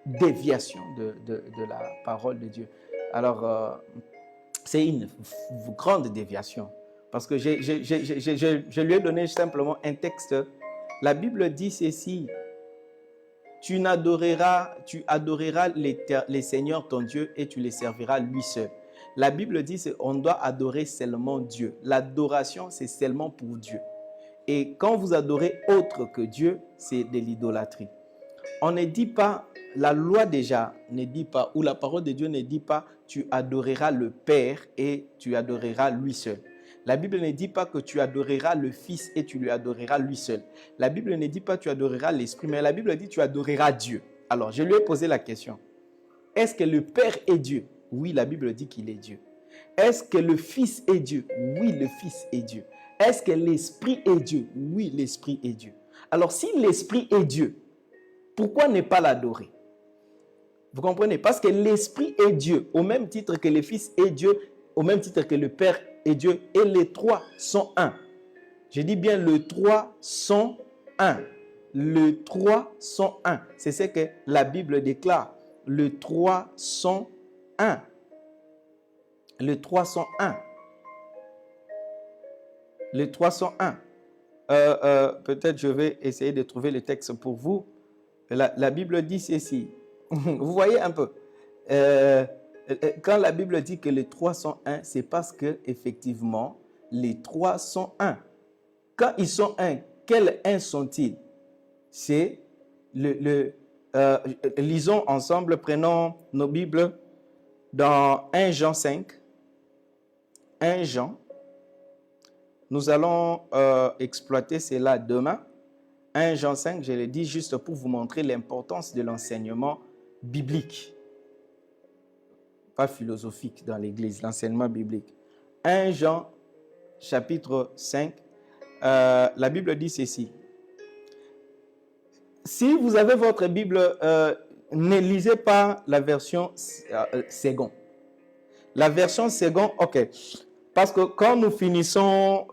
déviation de la parole de Dieu. Alors, c'est une grande déviation. Parce que je lui ai donné simplement un texte. La Bible dit ceci: tu adoreras les seigneurs ton Dieu et tu les serviras lui seul. La Bible dit qu'on doit adorer seulement Dieu. L'adoration, c'est seulement pour Dieu. Et quand vous adorez autre que Dieu, c'est de l'idolâtrie. On ne dit pas, la loi déjà ne dit pas, ou la parole de Dieu ne dit pas, tu adoreras le Père et tu adoreras lui seul. La Bible ne dit pas que tu adoreras le Fils et tu lui adoreras lui seul. La Bible ne dit pas que tu adoreras l'Esprit, mais la Bible dit que tu adoreras Dieu. Alors, je lui ai posé la question. Est-ce que le Père est Dieu? Oui, la Bible dit qu'il est Dieu. Est-ce que le Fils est Dieu? Oui, le Fils est Dieu. Est-ce que l'Esprit est Dieu? Oui, l'Esprit est Dieu. Alors, si l'Esprit est Dieu, pourquoi ne pas l'adorer? Vous comprenez? Parce que l'Esprit est Dieu, au même titre que le Fils est Dieu, au même titre que le Père est Dieu, et les trois sont un. Je dis bien, les trois sont un. Les trois sont un. C'est ce que la Bible déclare. Les trois sont un. Les trois sont un. Les trois sont un. Peut-être je vais essayer de trouver le texte pour vous. La Bible dit ceci. Vous voyez un peu. Quand la Bible dit que les trois sont un, c'est parce que effectivement les trois sont un. Quand ils sont un, quels un sont-ils? C'est lisons ensemble, prenons nos Bibles dans 1 Jean 5. 1 Jean. Nous allons exploiter cela demain. 1 Jean 5, je l'ai dit juste pour vous montrer l'importance de l'enseignement biblique. Pas philosophique dans l'Église, l'enseignement biblique. 1 Jean chapitre 5, la Bible dit ceci. Si vous avez votre Bible, ne lisez pas la version second. La version second, ok. Parce que quand nous finissons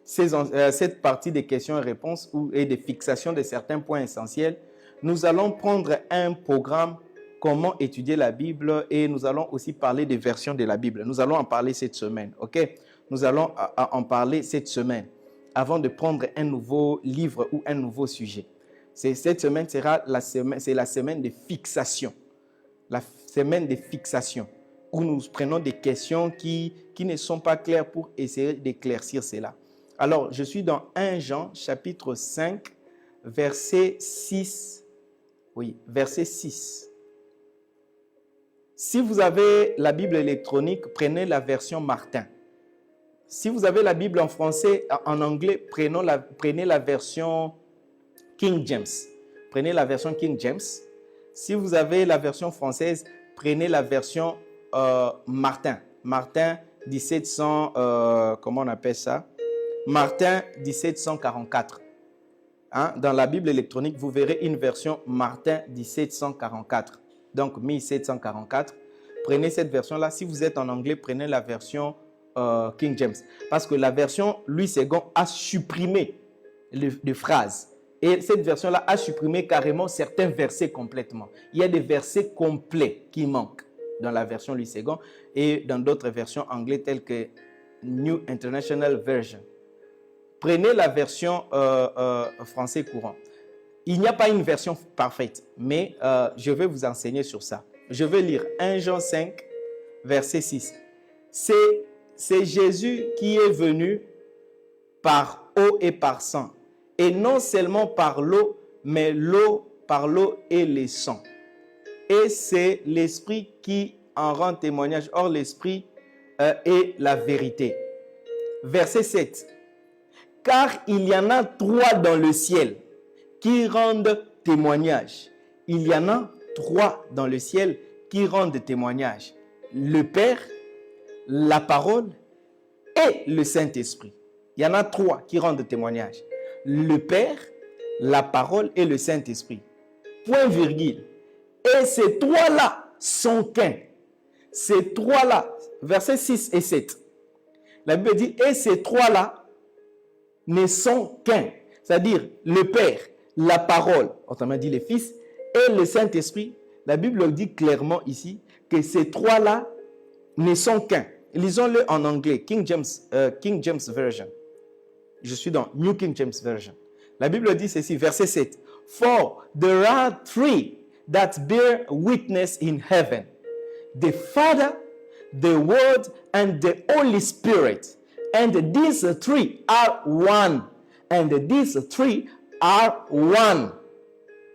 cette partie des questions et réponses et des fixations de certains points essentiels, nous allons prendre un programme comment étudier la Bible et nous allons aussi parler des versions de la Bible. Nous allons en parler cette semaine, ok? Nous allons en parler cette semaine avant de prendre un nouveau livre ou un nouveau sujet. Cette semaine sera la semaine de fixation. La semaine de fixation où nous prenons des questions qui ne sont pas claires pour essayer d'éclaircir cela. Alors, je suis dans 1 Jean chapitre 5, verset 6. Oui, verset 6. Si vous avez la Bible électronique, prenez la version Martin. Si vous avez la Bible en français, en anglais, prenez la version King James. Prenez la version King James. Si vous avez la version française, prenez la version Martin. Martin 1700, comment on appelle ça? Martin 1744. Hein? Dans la Bible électronique, vous verrez une version Martin 1744. Donc 1744. Prenez cette version-là. Si vous êtes en anglais, prenez la version King James. Parce que la version Louis II a supprimé les phrases. Et cette version-là a supprimé carrément certains versets complètement. Il y a des versets complets qui manquent dans la version Louis II et dans d'autres versions anglaises telles que New International Version. Prenez la version français courant. Il n'y a pas une version parfaite, mais je vais vous enseigner sur ça. Je vais lire 1 Jean 5, verset 6. C'est Jésus qui est venu par eau et par sang. Et non seulement par l'eau, mais par l'eau et le sang. Et c'est l'Esprit qui en rend témoignage. Or, l'Esprit est la vérité. Verset 7. Car il y en a 3 dans le ciel qui rendent témoignage. Il y en a 3 dans le ciel qui rendent témoignage. Le Père, la parole et le Saint-Esprit. Il y en a 3 qui rendent témoignage. Le Père, la parole et le Saint-Esprit. Point virgule. Et ces 3-là sont qu'un. Ces 3-là, versets 6 et 7. La Bible dit, et ces 3-là ne sont qu'un. C'est-à-dire le Père, la parole, autrement dit le Fils, et le Saint-Esprit. La Bible dit clairement ici que ces 3-là ne sont qu'un. Lisons-le en anglais, King James Version. Je suis dans New King James Version. La Bible dit ceci, verset 7. For there are 3 that bear witness in heaven. The Father, the Word, and the Holy Spirit. And these 3 are one. And these 3 are one.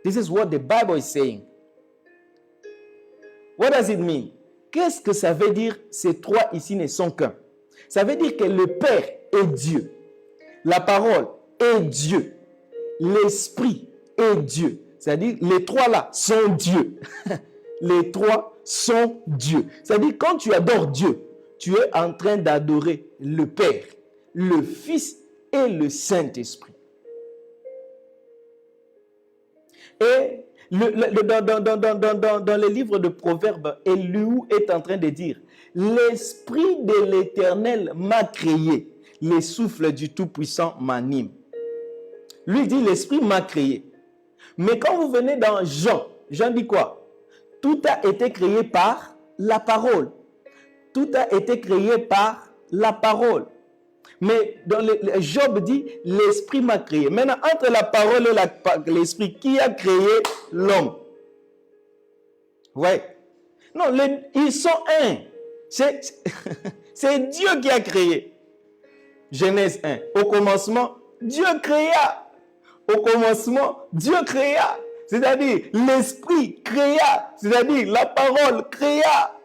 This is what the Bible is saying. What does it mean? Qu'est-ce que ça veut dire ces 3 ici ne sont qu'un? Ça veut dire que le Père est Dieu. La parole est Dieu. L'Esprit est Dieu. C'est-à-dire les 3 là sont Dieu. Les 3 sont Dieu. C'est-à-dire quand tu adores Dieu, tu es en train d'adorer le Père, le Fils et le Saint-Esprit. Et dans le livre de Proverbes, Élihu est en train de dire, l'Esprit de l'Éternel m'a créé, le souffle du Tout-Puissant m'anime. Lui dit, l'Esprit m'a créé. Mais quand vous venez dans Jean, Jean dit quoi? Tout a été créé par la parole. Tout a été créé par la parole. Mais dans Job dit, l'Esprit m'a créé. Maintenant, entre la parole et l'Esprit, qui a créé l'homme? Ouais. Non, ils sont un. C'est Dieu qui a créé. Genèse 1. Au commencement, Dieu créa. Au commencement, Dieu créa. C'est-à-dire, l'Esprit créa. C'est-à-dire, la parole créa.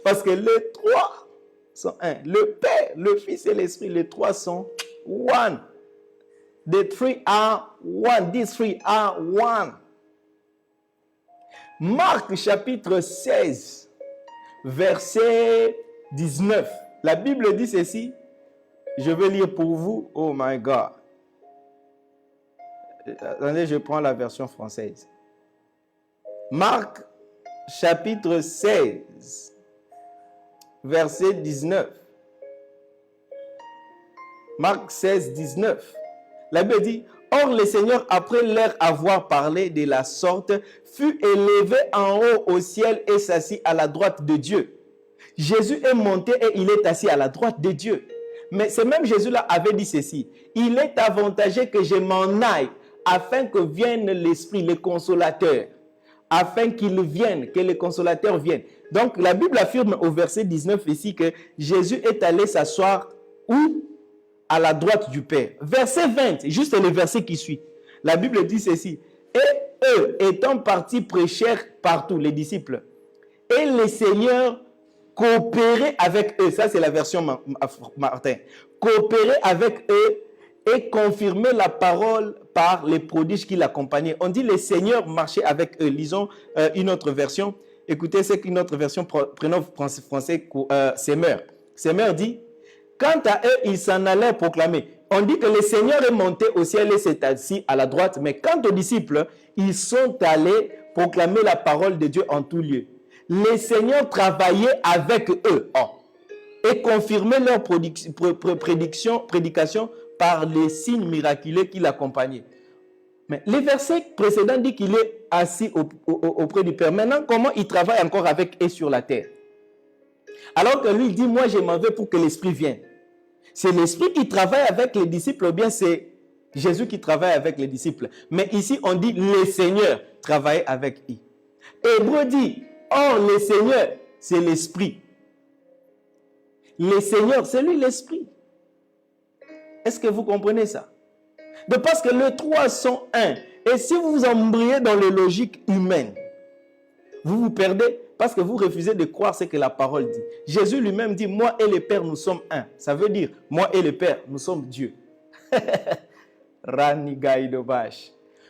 Parce que les 3 sont un. Le Père, le Fils et l'Esprit, les 3 sont one. The three are one. These three are one. Marc chapitre 16, verset 19. La Bible dit ceci. Je vais lire pour vous. Oh my God. Attendez, je prends la version française. Marc chapitre 16, verset 19. Marc 16, 19. La Bible dit, « Or le Seigneur, après leur avoir parlé de la sorte, fut élevé en haut au ciel et s'assit à la droite de Dieu. » Jésus est monté et il est assis à la droite de Dieu. Mais ce même Jésus-là avait dit ceci, « Il est avantageux que je m'en aille, afin que vienne l'Esprit, le Consolateur. » Afin qu'il vienne, que le Consolateur vienne. Donc la Bible affirme au verset 19 ici que Jésus est allé s'asseoir où? À la droite du Père. Verset 20, juste le verset qui suit. La Bible dit ceci. Et eux, étant partis, prêchèrent partout, les disciples. Et le Seigneur coopérait avec eux. Ça, c'est la version Martin. Coopérait avec eux et confirmait la parole par les prodiges qui l'accompagnaient. On dit le Seigneur marchait avec eux. Lisons une autre version. Écoutez, c'est qu'une autre version, prenons français, Semeur. Semeur dit, quant à eux, ils s'en allaient proclamer. On dit que le Seigneur est monté au ciel et s'est assis à la droite. Mais quant aux disciples, ils sont allés proclamer la parole de Dieu en tout lieu. Le Seigneur travaillait avec eux et confirmait leur prédication par les signes miraculeux qui l'accompagnaient. Mais le verset précédent dit qu'il est assis auprès du Père. Maintenant, comment il travaille encore avec eux sur la terre? Alors que lui, il dit, moi je m'en vais pour que l'Esprit vienne. C'est l'Esprit qui travaille avec les disciples ou bien c'est Jésus qui travaille avec les disciples. Mais ici, on dit, le Seigneur travaille avec eux. Hébreu dit, or le Seigneur, c'est l'Esprit. Le Seigneur, c'est lui l'Esprit. Est-ce que vous comprenez ça? De parce que les trois sont un. Et si vous vous embrayez dans les logiques humaines, vous vous perdez parce que vous refusez de croire ce que la parole dit. Jésus lui-même dit, moi et le Père, nous sommes un. Ça veut dire, moi et le Père, nous sommes Dieu.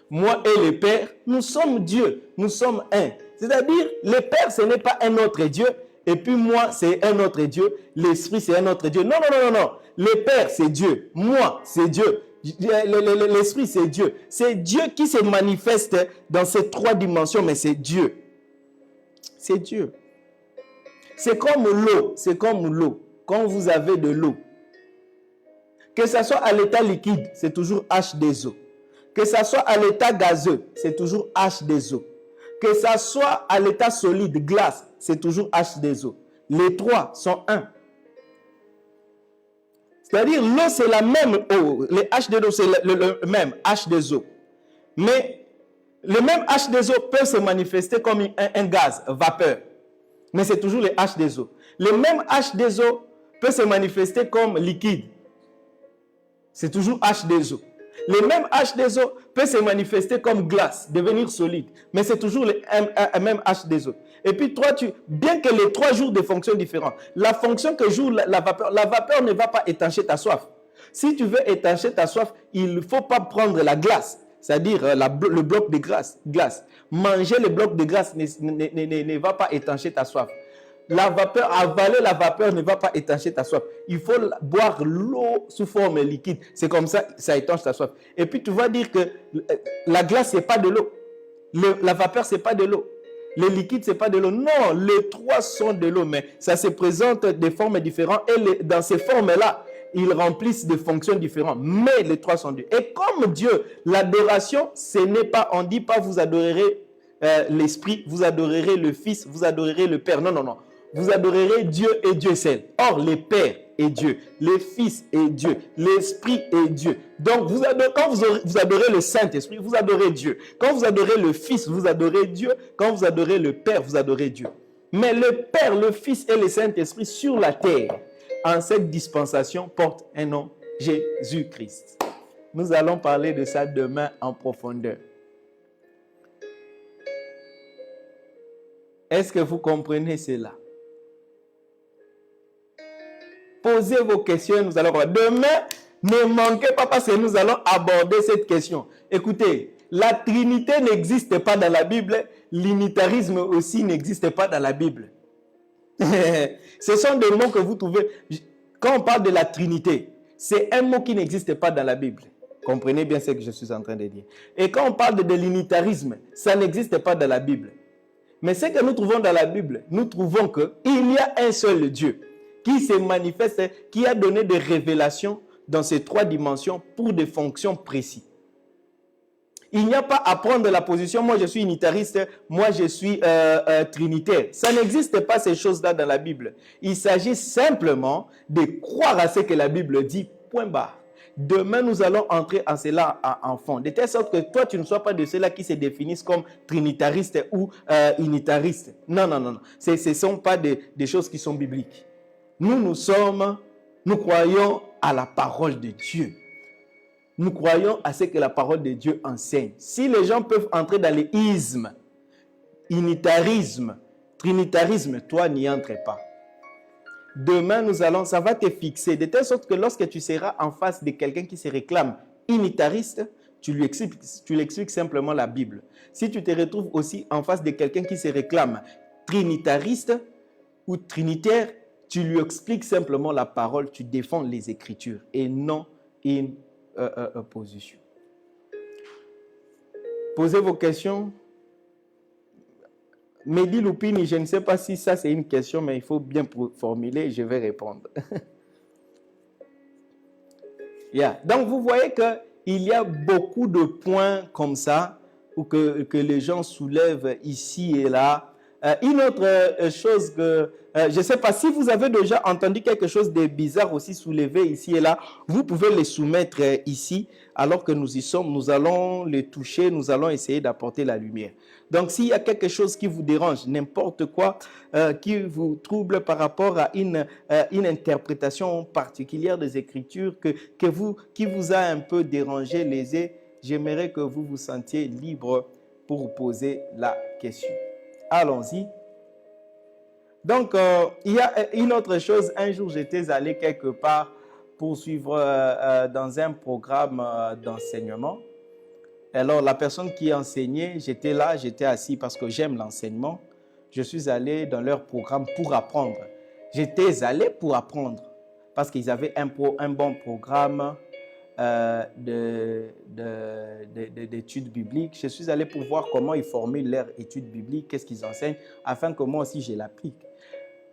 Moi et le Père, nous sommes Dieu. Nous sommes un. C'est-à-dire, le Père, ce n'est pas un autre Dieu. Et puis moi, c'est un autre Dieu. L'Esprit, c'est un autre Dieu. Non, non, non, non, non. Le Père, c'est Dieu. Moi, c'est Dieu. L'Esprit, c'est Dieu. C'est Dieu qui se manifeste dans ces trois dimensions, mais c'est Dieu. C'est Dieu. C'est comme l'eau. C'est comme l'eau. Quand vous avez de l'eau, que ce soit à l'état liquide, c'est toujours H2O. Que ce soit à l'état gazeux, c'est toujours H2O. Que ce soit à l'état solide, glace, c'est toujours H2O. Les trois sont un. C'est-à-dire, l'eau, c'est la même eau. Les H2O, c'est le même H2O. Mais le même H2O peut se manifester comme un gaz, vapeur. Mais c'est toujours le H2O. Le même H2O peut se manifester comme liquide. C'est toujours H2O. Le même H2O peut se manifester comme glace, devenir solide. Mais c'est toujours le même H2O. Et puis toi, bien que les trois jours de fonctions différentes, la fonction que joue la vapeur ne va pas étancher ta soif. Si tu veux étancher ta soif, il ne faut pas prendre la glace, c'est-à-dire le bloc de glace. Manger le bloc de glace ne va pas étancher ta soif. La vapeur, avaler la vapeur ne va pas étancher ta soif. Il faut boire l'eau sous forme liquide. C'est comme ça, ça étanche ta soif. Et puis tu vas dire que la glace, ce n'est pas de l'eau. La vapeur, ce n'est pas de l'eau. Le liquide, ce n'est pas de l'eau. Non, les trois sont de l'eau, mais ça se présente de formes différentes. Et dans ces formes-là, ils remplissent des fonctions différentes. Mais les trois sont Dieu. Et comme Dieu, l'adoration, ce n'est pas, on ne dit pas vous adorerez l'Esprit, vous adorerez le Fils, vous adorerez le Père. Non, non, non. Vous adorerez Dieu et Dieu seul. Or, le Père est Dieu, le Fils est Dieu, l'Esprit est Dieu. Donc, quand vous adorez le Saint-Esprit, vous adorez Dieu. Quand vous adorez le Fils, vous adorez Dieu. Quand vous adorez le Père, vous adorez Dieu. Mais le Père, le Fils et le Saint-Esprit sur la terre, en cette dispensation, portent un nom, Jésus-Christ. Nous allons parler de ça demain en profondeur. Est-ce que vous comprenez cela? Posez vos questions, nous allons voir. Demain, Ne manquez pas parce que nous allons aborder cette question. Écoutez, la Trinité n'existe pas dans la Bible, l'unitarisme aussi n'existe pas dans la Bible. Ce sont des mots que vous trouvez. Quand on parle de la Trinité, c'est un mot qui n'existe pas dans la Bible. Comprenez bien ce que je suis en train de dire. Et quand on parle de l'unitarisme, ça n'existe pas dans la Bible. Mais ce que nous trouvons dans la Bible, nous trouvons qu'il y a un seul Dieu qui se manifeste, qui a donné des révélations dans ces trois dimensions pour des fonctions précises. Il n'y a pas à prendre la position, moi je suis unitariste, moi je suis trinitaire. Ça n'existe pas ces choses-là dans la Bible. Il s'agit simplement de croire à ce que la Bible dit, point barre. Demain, nous allons entrer en cela en fond. De telle sorte que toi, tu ne sois pas de ceux-là qui se définissent comme trinitaristes ou unitaristes. Non, non, non, non. Ce ne sont pas des choses qui sont bibliques. Nous croyons à la parole de Dieu. Nous croyons à ce que la parole de Dieu enseigne. Si les gens peuvent entrer dans les ismes, unitarisme, trinitarisme, toi n'y entres pas. Demain, ça va te fixer de telle sorte que lorsque tu seras en face de quelqu'un qui se réclame unitariste, tu lui expliques simplement la Bible. Si tu te retrouves aussi en face de quelqu'un qui se réclame trinitariste ou trinitaire, tu lui expliques simplement la parole, tu défends les Écritures et non une position. Posez vos questions. Mehdi Loupini, je ne sais pas si ça c'est une question, mais il faut bien formuler, je vais répondre. Yeah. Donc vous voyez qu'il y a beaucoup de points comme ça que les gens soulèvent ici et là. Une autre chose que je ne sais pas si vous avez déjà entendu quelque chose de bizarre aussi soulevé ici et là, vous pouvez les soumettre ici alors que nous y sommes. Nous allons les toucher, nous allons essayer d'apporter la lumière. Donc s'il y a quelque chose qui vous dérange, n'importe quoi qui vous trouble par rapport à une interprétation particulière des Écritures qui vous a un peu dérangé, lésé, j'aimerais que vous vous sentiez libre pour poser la question. Allons-y. Donc, il y a une autre chose. Un jour, j'étais allé quelque part pour suivre dans un programme d'enseignement. Alors, la personne qui enseignait, j'étais là, j'étais assis parce que j'aime l'enseignement. Je suis allé dans leur programme pour apprendre. J'étais allé pour apprendre parce qu'ils avaient un bon programme d'études bibliques. Je suis allé pour voir comment ils formulent leurs études bibliques, qu'est-ce qu'ils enseignent, afin que moi aussi je l'applique.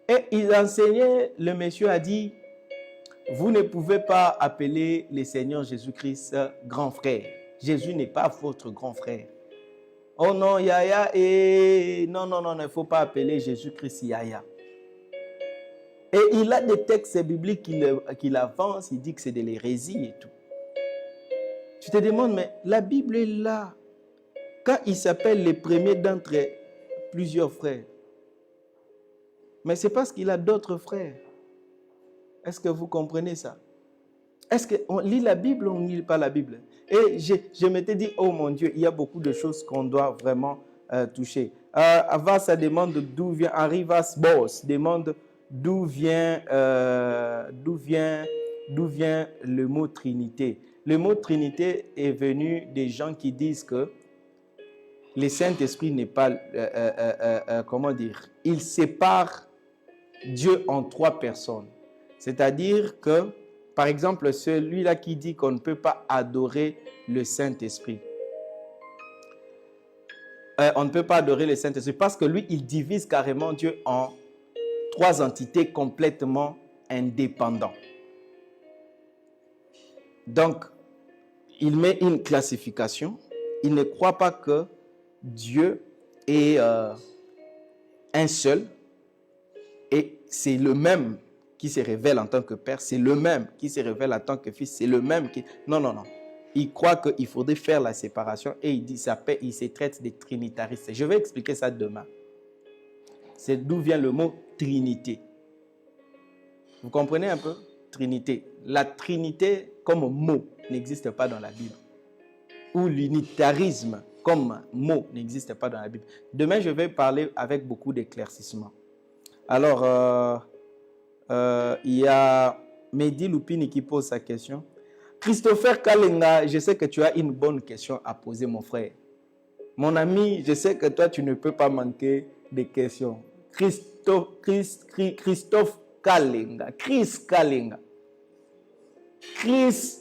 Et ils enseignaient, le monsieur a dit, vous ne pouvez pas appeler le Seigneur Jésus-Christ grand frère. Jésus n'est pas votre grand frère. Oh non, Yaya, non, il ne faut pas appeler Jésus-Christ Yaya. Et il a des textes bibliques qu'il avance, il dit que c'est de l'hérésie et tout. Tu te demandes, mais la Bible est là. Quand il s'appelle le premier d'entre plusieurs frères. Mais c'est parce qu'il a d'autres frères. Est-ce que vous comprenez ça? Est-ce qu'on lit la Bible ou on ne lit pas la Bible? Et je m'étais dit, oh mon Dieu, il y a beaucoup de choses qu'on doit vraiment toucher. Avas demande d'où vient, Henri Vas Boss demande d'où vient le mot Trinité. Le mot Trinité est venu des gens qui disent que le Saint-Esprit n'est pas, il sépare Dieu en trois personnes. C'est-à-dire que, par exemple, celui-là qui dit qu'on ne peut pas adorer le Saint-Esprit. On ne peut pas adorer le Saint-Esprit parce que lui, il divise carrément Dieu en trois entités complètement indépendantes. Donc, il met une classification. Il ne croit pas que Dieu est un seul et c'est le même qui se révèle en tant que Père, c'est le même qui se révèle en tant que Fils, c'est le même qui... Non. Il croit qu'il faudrait faire la séparation et il se traite des trinitaristes. Je vais expliquer ça demain. C'est d'où vient le mot Trinité. Vous comprenez un peu? Trinité. La Trinité comme mot n'existe pas dans la Bible. Ou l'unitarisme comme mot n'existe pas dans la Bible. Demain, je vais parler avec beaucoup d'éclaircissements. Alors, il y a Mehdi Loupini qui pose sa question. Christopher Kalenga, je sais que tu as une bonne question à poser, mon frère. Mon ami, je sais que toi, tu ne peux pas manquer de questions. Christophe Kalenga, Chris Kalenga, Chris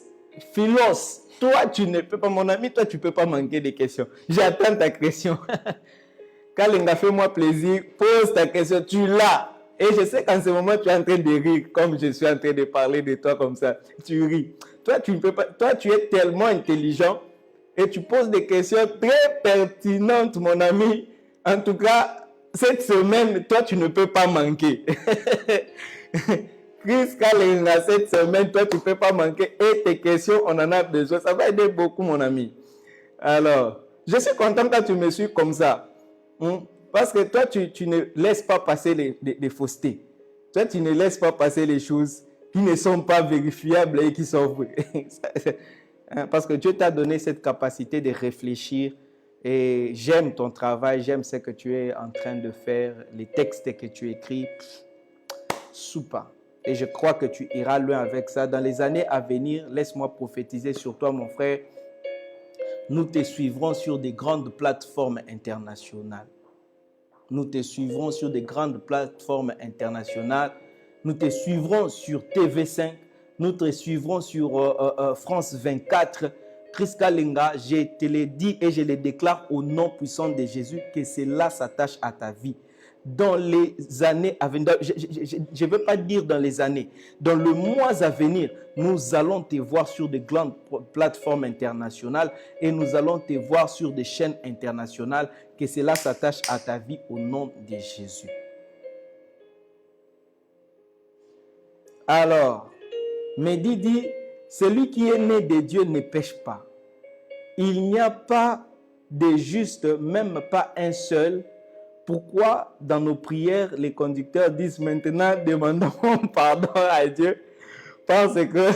Philos, toi, tu ne peux pas, mon ami, toi, tu ne peux pas manquer de questions. J'attends ta question. Kalenga, fais-moi plaisir, pose ta question, tu l'as. Et je sais qu'en ce moment, tu es en train de rire, comme je suis en train de parler de toi comme ça. Tu ris. Toi, tu ne peux pas, toi, tu es tellement intelligent et tu poses des questions très pertinentes, mon ami. En tout cas, cette semaine, toi, tu ne peux pas manquer. Chris Kalenga, cette semaine, toi, tu ne peux pas manquer. Et tes questions, on en a besoin. Ça va aider beaucoup, mon ami. Alors, je suis content quand tu me suis comme ça. Parce que toi, tu ne laisses pas passer les faussetés. Toi, tu ne laisses pas passer les choses qui ne sont pas vérifiables et qui sont vraies. Parce que Dieu t'a donné cette capacité de réfléchir. Et j'aime ton travail, j'aime ce que tu es en train de faire, les textes que tu écris. Super. Et je crois que tu iras loin avec ça. Dans les années à venir, laisse-moi prophétiser sur toi, mon frère. Nous te suivrons sur des grandes plateformes internationales. Nous te suivrons sur des grandes plateformes internationales. Nous te suivrons sur TV5. Nous te suivrons sur France 24. Chris Kalenga, je te l'ai dit et je le déclare au nom puissant de Jésus que cela s'attache à ta vie. Dans les années à venir, je ne veux pas dire dans les années, dans le mois à venir, nous allons te voir sur de grandes plateformes internationales et nous allons te voir sur des chaînes internationales, que cela s'attache à ta vie au nom de Jésus. Alors, Mehdi dit, celui qui est né de Dieu ne pêche pas. Il n'y a pas de juste, même pas un seul. Pourquoi dans nos prières, les conducteurs disent maintenant, demandons pardon à Dieu parce que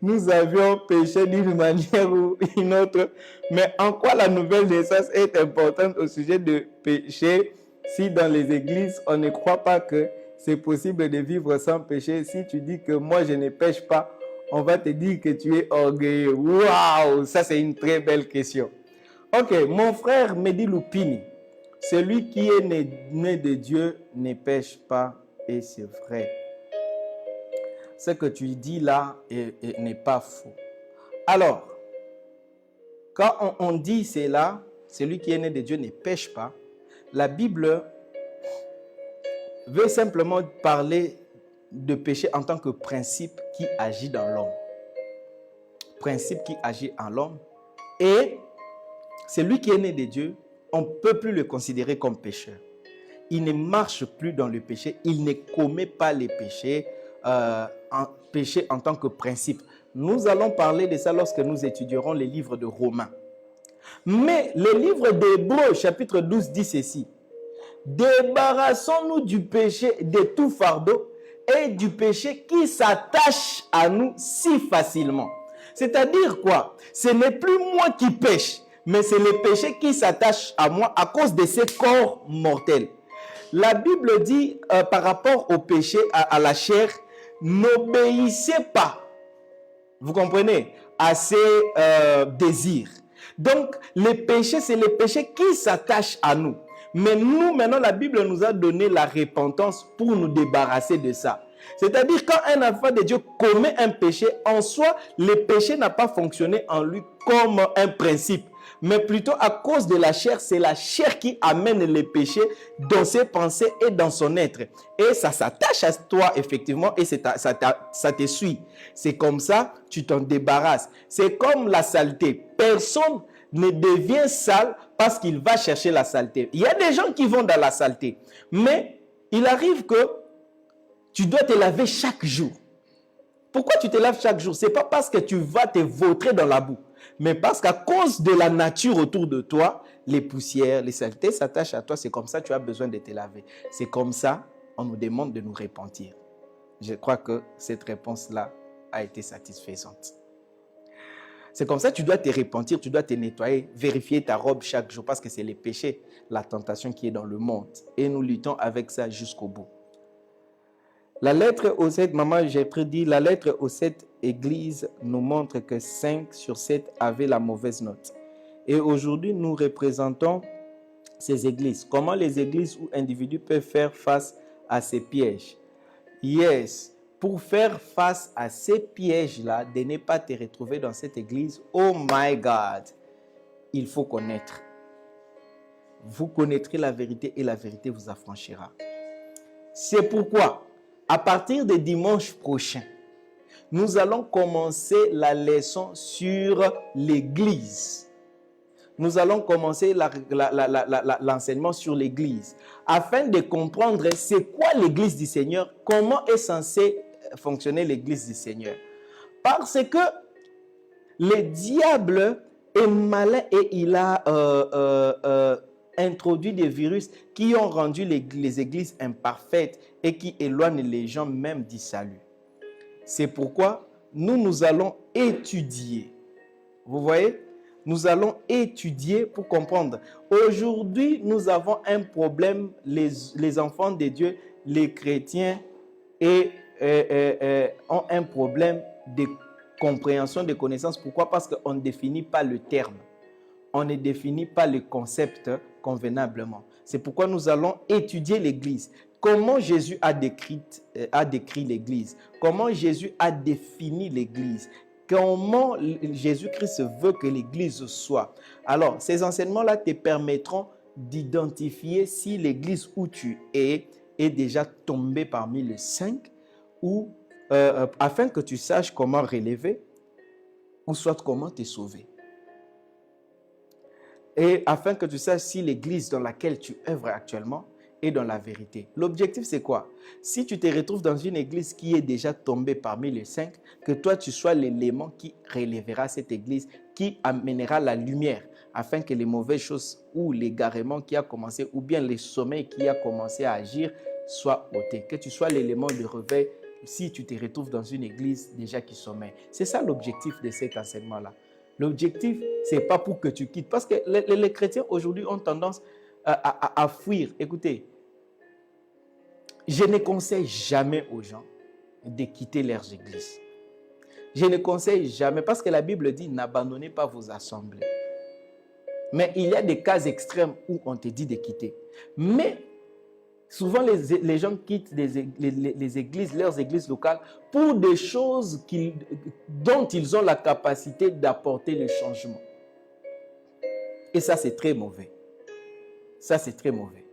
nous avions péché d'une manière ou une autre. Mais en quoi la nouvelle naissance est importante au sujet de péché si dans les églises, on ne croit pas que c'est possible de vivre sans péché? Si tu dis que moi, je ne pêche pas, on va te dire que tu es orgueilleux. Waouh, ça c'est une très belle question. Ok, mon frère Mehdi Loupini. Celui qui est né de Dieu ne pêche pas, et c'est vrai. Ce que tu dis là n'est pas faux. Alors, quand on dit cela, celui qui est né de Dieu ne pêche pas, la Bible veut simplement parler de péché en tant que principe qui agit dans l'homme. Principe qui agit en l'homme. Et celui qui est né de Dieu, on ne peut plus le considérer comme pécheur. Il ne marche plus dans le péché. Il ne commet pas les péchés, péché en tant que principe. Nous allons parler de ça lorsque nous étudierons les livres de Romains. Mais le livre d'Hébreux, chapitre 12, dit ceci. Débarrassons-nous du péché, de tout fardeau et du péché qui s'attache à nous si facilement. C'est-à-dire quoi? Ce n'est plus moi qui pêche, mais c'est le péché qui s'attache à moi à cause de ces corps mortels. La Bible dit par rapport au péché, à la chair, n'obéissez pas, vous comprenez, à ces désirs. Donc, le péché, c'est le péché qui s'attache à nous. Mais nous, maintenant, la Bible nous a donné la repentance pour nous débarrasser de ça. C'est-à-dire, quand un enfant de Dieu commet un péché, en soi, le péché n'a pas fonctionné en lui comme un principe. Mais plutôt à cause de la chair, c'est la chair qui amène les péchés dans ses pensées et dans son être. Et ça s'attache à toi, effectivement, et ça te suit. C'est comme ça, tu t'en débarrasses. C'est comme la saleté. Personne ne devient sale parce qu'il va chercher la saleté. Il y a des gens qui vont dans la saleté. Mais il arrive que tu dois te laver chaque jour. Pourquoi tu te laves chaque jour? Ce n'est pas parce que tu vas te vautrer dans la boue, mais parce qu'à cause de la nature autour de toi, les poussières, les saletés s'attachent à toi. C'est comme ça que tu as besoin de te laver. C'est comme ça on nous demande de nous repentir. Je crois que cette réponse-là a été satisfaisante. C'est comme ça que tu dois te repentir, tu dois te nettoyer, vérifier ta robe chaque jour parce que c'est le péché, la tentation qui est dans le monde. Et nous luttons avec ça jusqu'au bout. La lettre aux 7, maman, j'ai prédit, la lettre aux 7 églises nous montre que 5 sur 7 avaient la mauvaise note. Et aujourd'hui, nous représentons ces églises. Comment les églises ou individus peuvent faire face à ces pièges? Yes, pour faire face à ces pièges-là, de ne pas te retrouver dans cette église, oh my God, il faut connaître. Vous connaîtrez la vérité et la vérité vous affranchira. C'est pourquoi, à partir de dimanche prochain, nous allons commencer la leçon sur l'église. Nous allons commencer l'enseignement sur l'église afin de comprendre c'est quoi l'église du Seigneur, comment est censée fonctionner l'église du Seigneur. Parce que le diable est malin et il a introduit des virus qui ont rendu les églises imparfaites et qui éloignent les gens même du salut. C'est pourquoi nous allons étudier. Vous voyez? Nous allons étudier pour comprendre. Aujourd'hui, nous avons un problème, les enfants de Dieu, les chrétiens, ont un problème de compréhension, de connaissance. Pourquoi? Parce qu'on ne définit pas le terme. On ne définit pas le concept convenablement. C'est pourquoi nous allons étudier l'Église. Comment Jésus a décrit l'Église? Comment Jésus a défini l'Église? Comment Jésus-Christ veut que l'Église soit? Alors, ces enseignements-là te permettront d'identifier si l'Église où tu es déjà tombée parmi les 5 ou afin que tu saches comment relever ou soit comment te sauver. Et afin que tu saches si l'église dans laquelle tu œuvres actuellement est dans la vérité. L'objectif, c'est quoi? Si tu te retrouves dans une église qui est déjà tombée parmi les 5, que toi, tu sois l'élément qui relèvera cette église, qui amènera la lumière, afin que les mauvaises choses ou l'égarement qui a commencé, ou bien les sommeils qui a commencé à agir, soient ôtés. Que tu sois l'élément de réveil si tu te retrouves dans une église déjà qui sommeille. C'est ça l'objectif de cet enseignement-là. L'objectif, ce n'est pas pour que tu quittes. Parce que les chrétiens aujourd'hui ont tendance à fuir. Écoutez, je ne conseille jamais aux gens de quitter leurs églises. Je ne conseille jamais, parce que la Bible dit, n'abandonnez pas vos assemblées. Mais il y a des cas extrêmes où on te dit de quitter. Mais souvent, les gens quittent les églises, leurs églises locales, pour des choses dont ils ont la capacité d'apporter le changement. Et ça, c'est très mauvais. Ça, c'est très mauvais.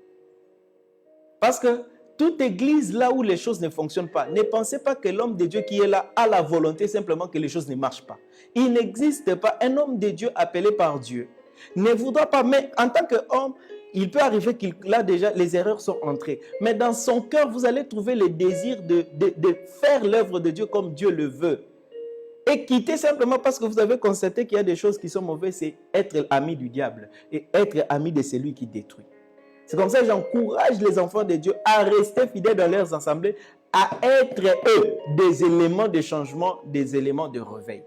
Parce que toute église, là où les choses ne fonctionnent pas, ne pensez pas que l'homme de Dieu qui est là a la volonté simplement que les choses ne marchent pas. Il n'existe pas un homme de Dieu appelé par Dieu ne voudra pas, mais en tant qu'homme, il peut arriver qu'il là déjà les erreurs sont entrées. Mais dans son cœur, vous allez trouver le désir de faire l'œuvre de Dieu comme Dieu le veut. Et quitter simplement parce que vous avez constaté qu'il y a des choses qui sont mauvaises, c'est être ami du diable et être ami de celui qui détruit. C'est comme ça que j'encourage les enfants de Dieu à rester fidèles dans leurs assemblées, à être eux des éléments de changement, des éléments de réveil.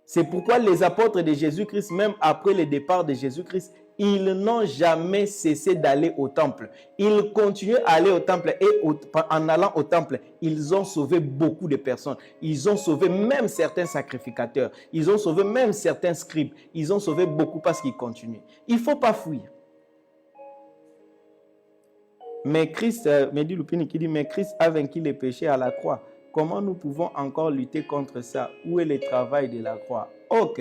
C'est pourquoi les apôtres de Jésus-Christ, même après le départ de Jésus-Christ, ils n'ont jamais cessé d'aller au temple. Ils continuent à aller au temple et en allant au temple, ils ont sauvé beaucoup de personnes. Ils ont sauvé même certains sacrificateurs. Ils ont sauvé même certains scribes. Ils ont sauvé beaucoup parce qu'ils continuent. Il ne faut pas fuir. Mais Christ, Mehdi Lupini qui dit, mais Christ a vaincu les péchés à la croix. Comment nous pouvons encore lutter contre ça? Où est le travail de la croix? Ok.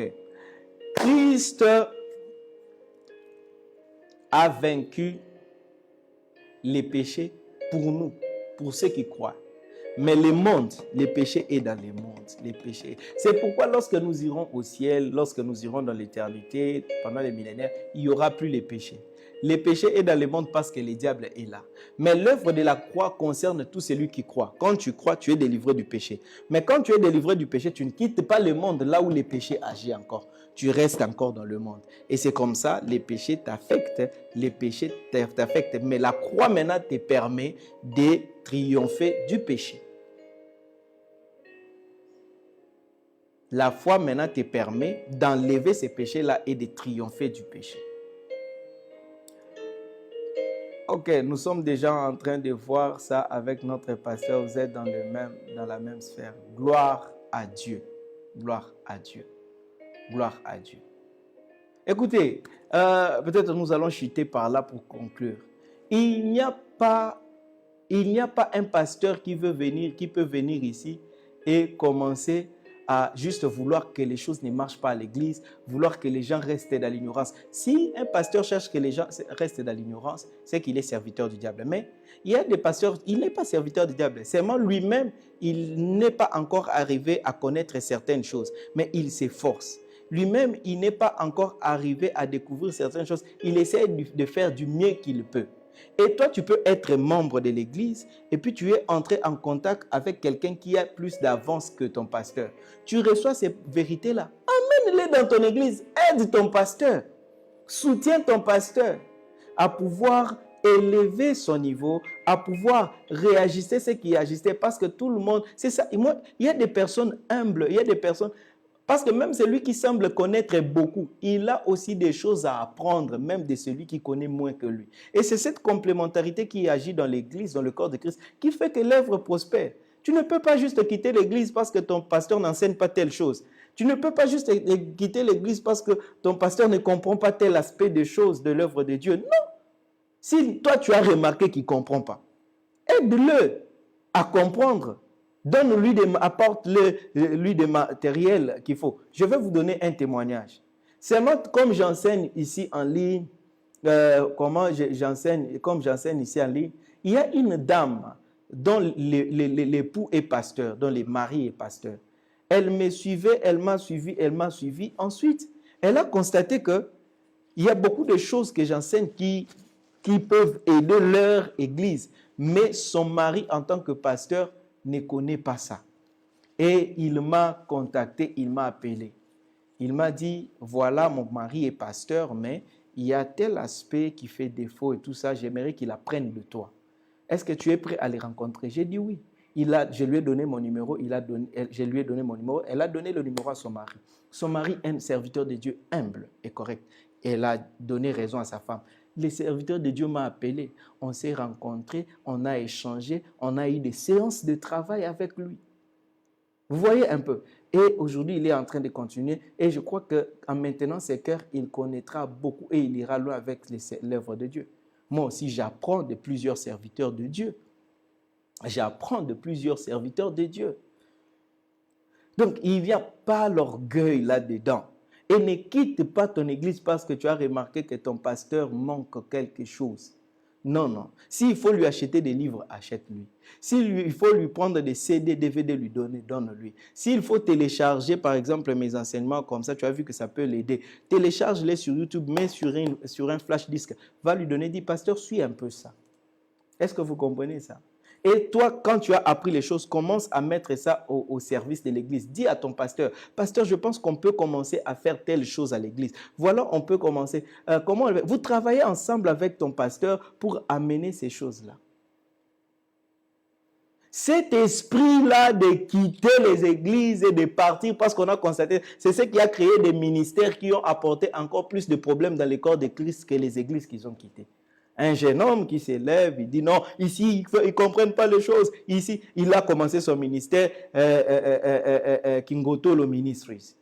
Christ a vaincu les péchés pour nous, pour ceux qui croient. Mais le monde, le péché est dans le monde. Les péchés. C'est pourquoi lorsque nous irons au ciel, lorsque nous irons dans l'éternité, pendant les millénaires, il n'y aura plus les péchés. Le péché est dans le monde parce que le diable est là. Mais l'œuvre de la croix concerne tout celui qui croit. Quand tu crois, tu es délivré du péché. Mais quand tu es délivré du péché, tu ne quittes pas le monde là où le péché agit encore. Tu restes encore dans le monde. Et c'est comme ça, les péchés t'affectent, mais la croix maintenant te permet de triompher du péché. La foi maintenant te permet d'enlever ces péchés-là et de triompher du péché. Ok, nous sommes déjà en train de voir ça avec notre pasteur. Vous êtes dans la même sphère. Gloire à Dieu. Gloire à Dieu. Gloire à Dieu. Écoutez, peut-être nous allons chuter par là pour conclure. Il n'y a pas un pasteur qui peut venir ici et commencer à juste vouloir que les choses ne marchent pas à l'église, vouloir que les gens restent dans l'ignorance. Si un pasteur cherche que les gens restent dans l'ignorance, c'est qu'il est serviteur du diable. Mais il y a des pasteurs, il n'est pas serviteur du diable. Seulement lui-même, il n'est pas encore arrivé à connaître certaines choses, mais il s'efforce. Lui-même, il n'est pas encore arrivé à découvrir certaines choses. Il essaie de faire du mieux qu'il peut. Et toi, tu peux être membre de l'église et puis tu es entré en contact avec quelqu'un qui a plus d'avance que ton pasteur. Tu reçois ces vérités-là. Amène-les dans ton église. Aide ton pasteur. Soutiens ton pasteur à pouvoir élever son niveau, à pouvoir réajuster ce qui ajustait. Parce que tout le monde, c'est ça. Il y a des personnes humbles, il y a des personnes... Parce que même celui qui semble connaître beaucoup, il a aussi des choses à apprendre, même de celui qui connaît moins que lui. Et c'est cette complémentarité qui agit dans l'Église, dans le corps de Christ, qui fait que l'œuvre prospère. Tu ne peux pas juste quitter l'Église parce que ton pasteur n'enseigne pas telle chose. Tu ne peux pas juste quitter l'Église parce que ton pasteur ne comprend pas tel aspect des choses de l'œuvre de Dieu. Non. Si toi, tu as remarqué qu'il ne comprend pas, aide-le à comprendre. Apporte-lui des matériels qu'il faut. Je vais vous donner un témoignage. Seulement, comme j'enseigne ici en ligne, comme j'enseigne ici en ligne, il y a une dame dont l'époux est pasteur, dont le mari est pasteur. Elle me suivait, elle m'a suivi. Ensuite, elle a constaté qu'il y a beaucoup de choses que j'enseigne qui peuvent aider leur église. Mais son mari, en tant que pasteur, ne connaît pas ça. Et il m'a contacté, il m'a appelé. Il m'a dit, voilà, mon mari est pasteur, mais il y a tel aspect qui fait défaut et tout ça, j'aimerais qu'il apprenne de toi. Est-ce que tu es prêt à les rencontrer? J'ai dit oui. Je lui ai donné mon numéro, je lui ai donné mon numéro, elle a donné le numéro à son mari. Son mari est un serviteur de Dieu humble et correct. Elle a donné raison à sa femme. Le serviteur de Dieu m'a appelé, on s'est rencontrés, on a échangé, on a eu des séances de travail avec lui. Vous voyez un peu. Et aujourd'hui, il est en train de continuer. Et je crois qu'en maintenant ses cœurs, il connaîtra beaucoup et il ira loin avec l'œuvre de Dieu. Moi aussi, j'apprends de plusieurs serviteurs de Dieu. J'apprends de plusieurs serviteurs de Dieu. Donc, il n'y a pas l'orgueil là-dedans. Et ne quitte pas ton église parce que tu as remarqué que ton pasteur manque quelque chose. Non, non. S'il faut lui acheter des livres, achète-lui. S'il faut lui prendre des CD, DVD, lui donner, donne-lui. S'il faut télécharger, par exemple, mes enseignements comme ça, tu as vu que ça peut l'aider. Télécharge-les sur YouTube, mets sur un flash disk. Va lui donner, dis, pasteur, suis un peu ça. Est-ce que vous comprenez ça? Et toi, quand tu as appris les choses, commence à mettre ça au service de l'église. Dis à ton pasteur, pasteur, je pense qu'on peut commencer à faire telle chose à l'église. Voilà, on peut commencer. Vous travaillez ensemble avec ton pasteur pour amener ces choses-là. Cet esprit-là de quitter les églises et de partir parce qu'on a constaté, c'est ce qui a créé des ministères qui ont apporté encore plus de problèmes dans les corps de Christ que les églises qu'ils ont quittées. Un jeune homme qui s'élève, il dit non, ici, ils ne comprennent pas les choses. Ici, il a commencé son ministère, Kingotolo Ministries.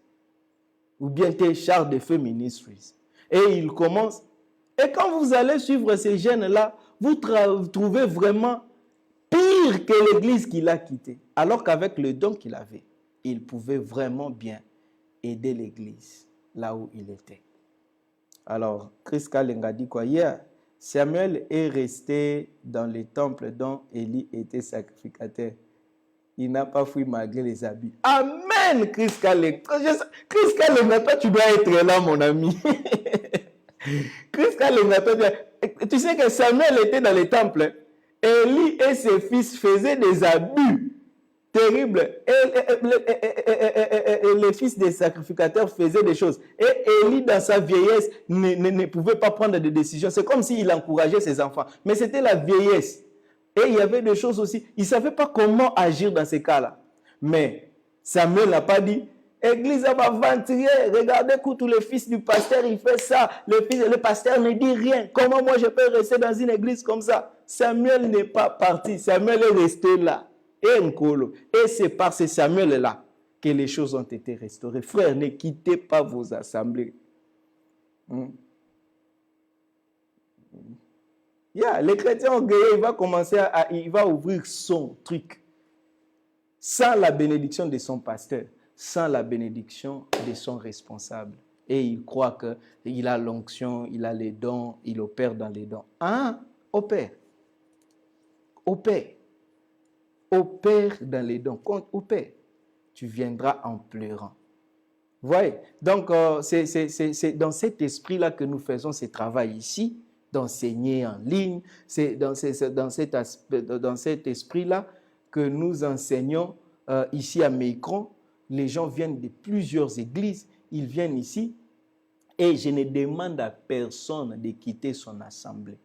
Ou bien Char de Feu Ministries. Et il commence. Et quand vous allez suivre ces jeunes-là, vous trouvez vraiment pire que l'église qu'il a quittée. Alors qu'avec le don qu'il avait, il pouvait vraiment bien aider l'église là où il était. Alors, Chris Kalenga dit quoi hier? Samuel est resté dans le temple dont Élie était sacrificateur. Il n'a pas fui malgré les habits. Amen, Chris Kalenga. Chris Kalenga, toi, tu dois être là, mon ami. Chris Kalenga, toi, tu sais que Samuel était dans le temple. Élie et ses fils faisaient des abus terribles. Et les fils des sacrificateurs faisaient des choses. Et Élie, dans sa vieillesse, ne pouvait pas prendre de décisions. C'est comme s'il encourageait ses enfants. Mais c'était la vieillesse. Et il y avait des choses aussi. Il ne savait pas comment agir dans ces cas-là. Mais Samuel n'a pas dit, Église va ventiller. Regardez tous les fils du pasteur, il fait ça. Le pasteur ne dit rien. Comment moi je peux rester dans une église comme ça? Samuel n'est pas parti. Samuel est resté là. Et c'est par ce Samuel-là que les choses ont été restaurées. Frères, ne quittez pas vos assemblées. Les chrétiens orgueilleux, il va ouvrir son truc. Sans la bénédiction de son pasteur, sans la bénédiction de son responsable. Et il croit qu'il a l'onction, il a les dons, il opère dans les dons. Opère. Opère dans les dons. Quand opère, tu viendras en pleurant. Vous voyez? Donc, c'est dans cet esprit-là que nous faisons ce travail ici, d'enseigner en ligne. C'est dans cet esprit-là que nous enseignons ici à Mecron. Les gens viennent de plusieurs églises, ils viennent ici et je ne demande à personne de quitter son assemblée.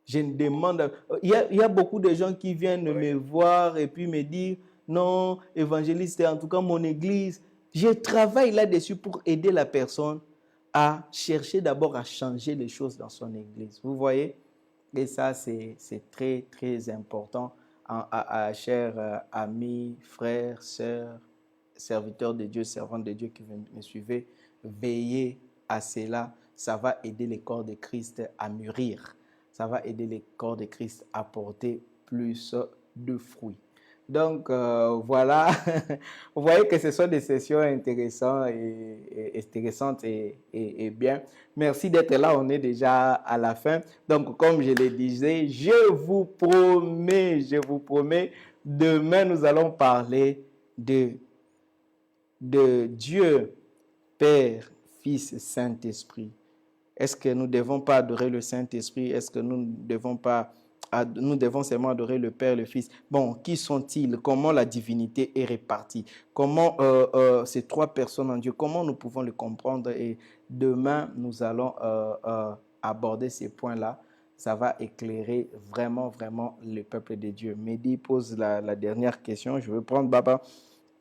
Je ne demande... Il y a beaucoup de gens qui viennent me voir et puis me dire « Non, évangéliste, en tout cas mon église, je travaille là-dessus pour aider la personne à chercher d'abord à changer les choses dans son église. » Vous voyez? Et ça, c'est très, très important. Chers amis, frères, sœurs, serviteurs de Dieu, servantes de Dieu qui me suivez, veillez à cela. Ça va aider les corps de Christ à mûrir. Ça va aider les corps de Christ à porter plus de fruits. Donc, voilà. Vous voyez que ce sont des sessions intéressantes et bien. Merci d'être là. On est déjà à la fin. Donc, comme je le disais, je vous promets, demain, nous allons parler de Dieu, Père, Fils, Saint-Esprit. Est-ce que nous ne devons pas adorer le Saint-Esprit? Est-ce que nous devons seulement adorer le Père, le Fils? Bon, qui sont-ils? Comment la divinité est répartie? Comment ces trois personnes en Dieu, comment nous pouvons le comprendre? Et demain, nous allons aborder ces points-là. Ça va éclairer vraiment, vraiment le peuple de Dieu. Mehdi pose la dernière question. Je veux prendre Baba.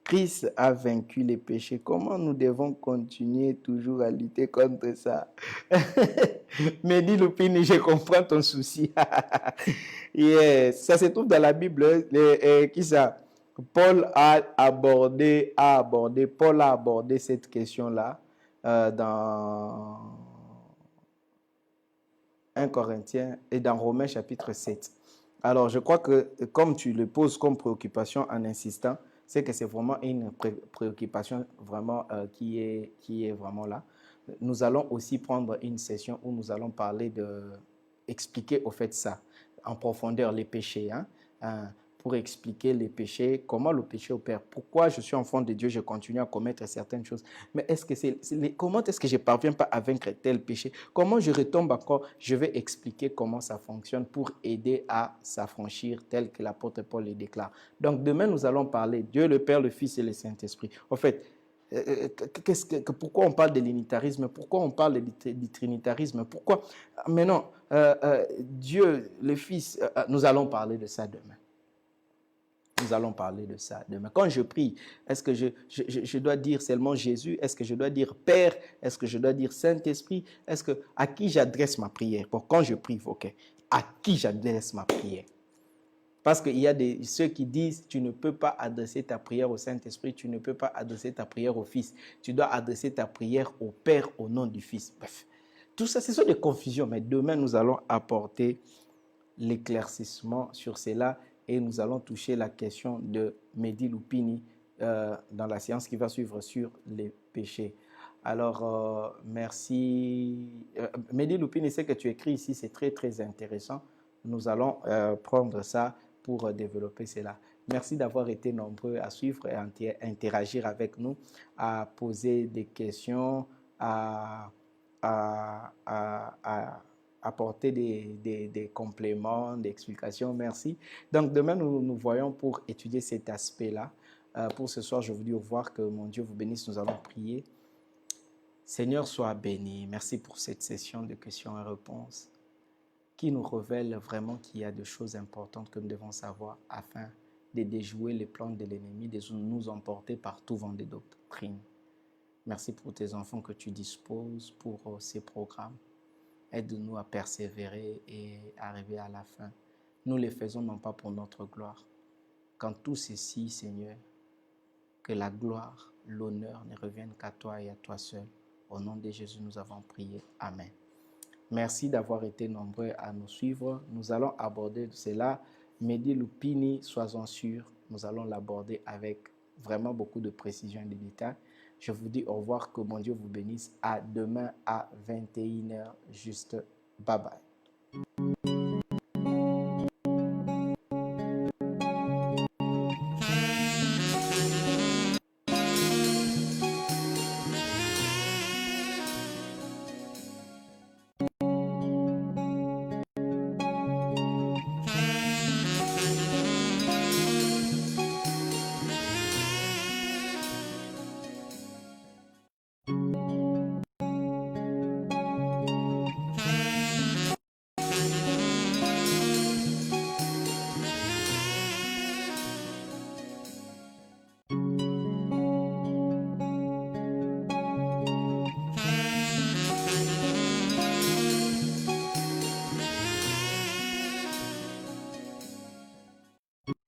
Christ a vaincu les péchés. Comment nous devons continuer toujours à lutter contre ça? Mehdi Lupini, je comprends ton souci. Yes. Ça se trouve dans la Bible. Qui ça? Paul a abordé cette question-là dans 1 Corinthiens et dans Romains chapitre 7. Alors, je crois que comme tu le poses comme préoccupation en insistant, c'est que c'est vraiment une préoccupation vraiment qui est vraiment là. Nous allons aussi prendre une session où nous allons parler expliquer au fait ça, en profondeur les péchés, pour expliquer les péchés, comment le péché opère, pourquoi je suis enfant de Dieu, je continue à commettre certaines choses, mais comment est-ce que je ne parviens pas à vaincre tel péché, comment je retombe encore, je vais expliquer comment ça fonctionne pour aider à s'affranchir tel que l'apôtre Paul le déclare. Donc demain, nous allons parler Dieu, le Père, le Fils et le Saint-Esprit. En fait, pourquoi on parle de l'unitarisme, pourquoi on parle du trinitarisme, pourquoi maintenant Dieu, le Fils, nous allons parler de ça demain. Nous allons parler de ça demain. Quand je prie, est-ce que je dois dire seulement Jésus? Est-ce que je dois dire Père? Est-ce que je dois dire Saint-Esprit? À qui j'adresse ma prière? Bon, quand je prie, ok. À qui j'adresse ma prière? Parce qu'il y a ceux qui disent tu ne peux pas adresser ta prière au Saint-Esprit, tu ne peux pas adresser ta prière au Fils. Tu dois adresser ta prière au Père au nom du Fils. Bref, tout ça, ce sont des confusions. Mais demain, nous allons apporter l'éclaircissement sur cela. Et nous allons toucher la question de Mehdi Lupini dans la séance qui va suivre sur les péchés. Alors, merci. Mehdi Lupini, ce que tu écris ici, c'est très, très intéressant. Nous allons prendre ça pour développer cela. Merci d'avoir été nombreux à suivre et à interagir avec nous, à poser des questions, à apporter des compléments, des explications. Merci. Donc, demain, nous nous voyons pour étudier cet aspect-là. Pour ce soir, je vous dis au revoir, que mon Dieu vous bénisse. Nous allons prier. Seigneur, sois béni. Merci pour cette session de questions et réponses qui nous révèle vraiment qu'il y a des choses importantes que nous devons savoir afin de déjouer les plans de l'ennemi, de nous emporter par tout vent de doctrine. Merci pour tes enfants que tu disposes pour ces programmes. Aide-nous à persévérer et arriver à la fin. Nous les faisons non pas pour notre gloire. Quand tout ceci, Seigneur, que la gloire, l'honneur ne reviennent qu'à toi et à toi seul. Au nom de Jésus, nous avons prié. Amen. Merci d'avoir été nombreux à nous suivre. Nous allons aborder cela. Mehdi Lupini, sois-en sûr, nous allons l'aborder avec vraiment beaucoup de précision et de détails. Je vous dis au revoir, que mon Dieu vous bénisse. À demain à 21h juste. Bye bye.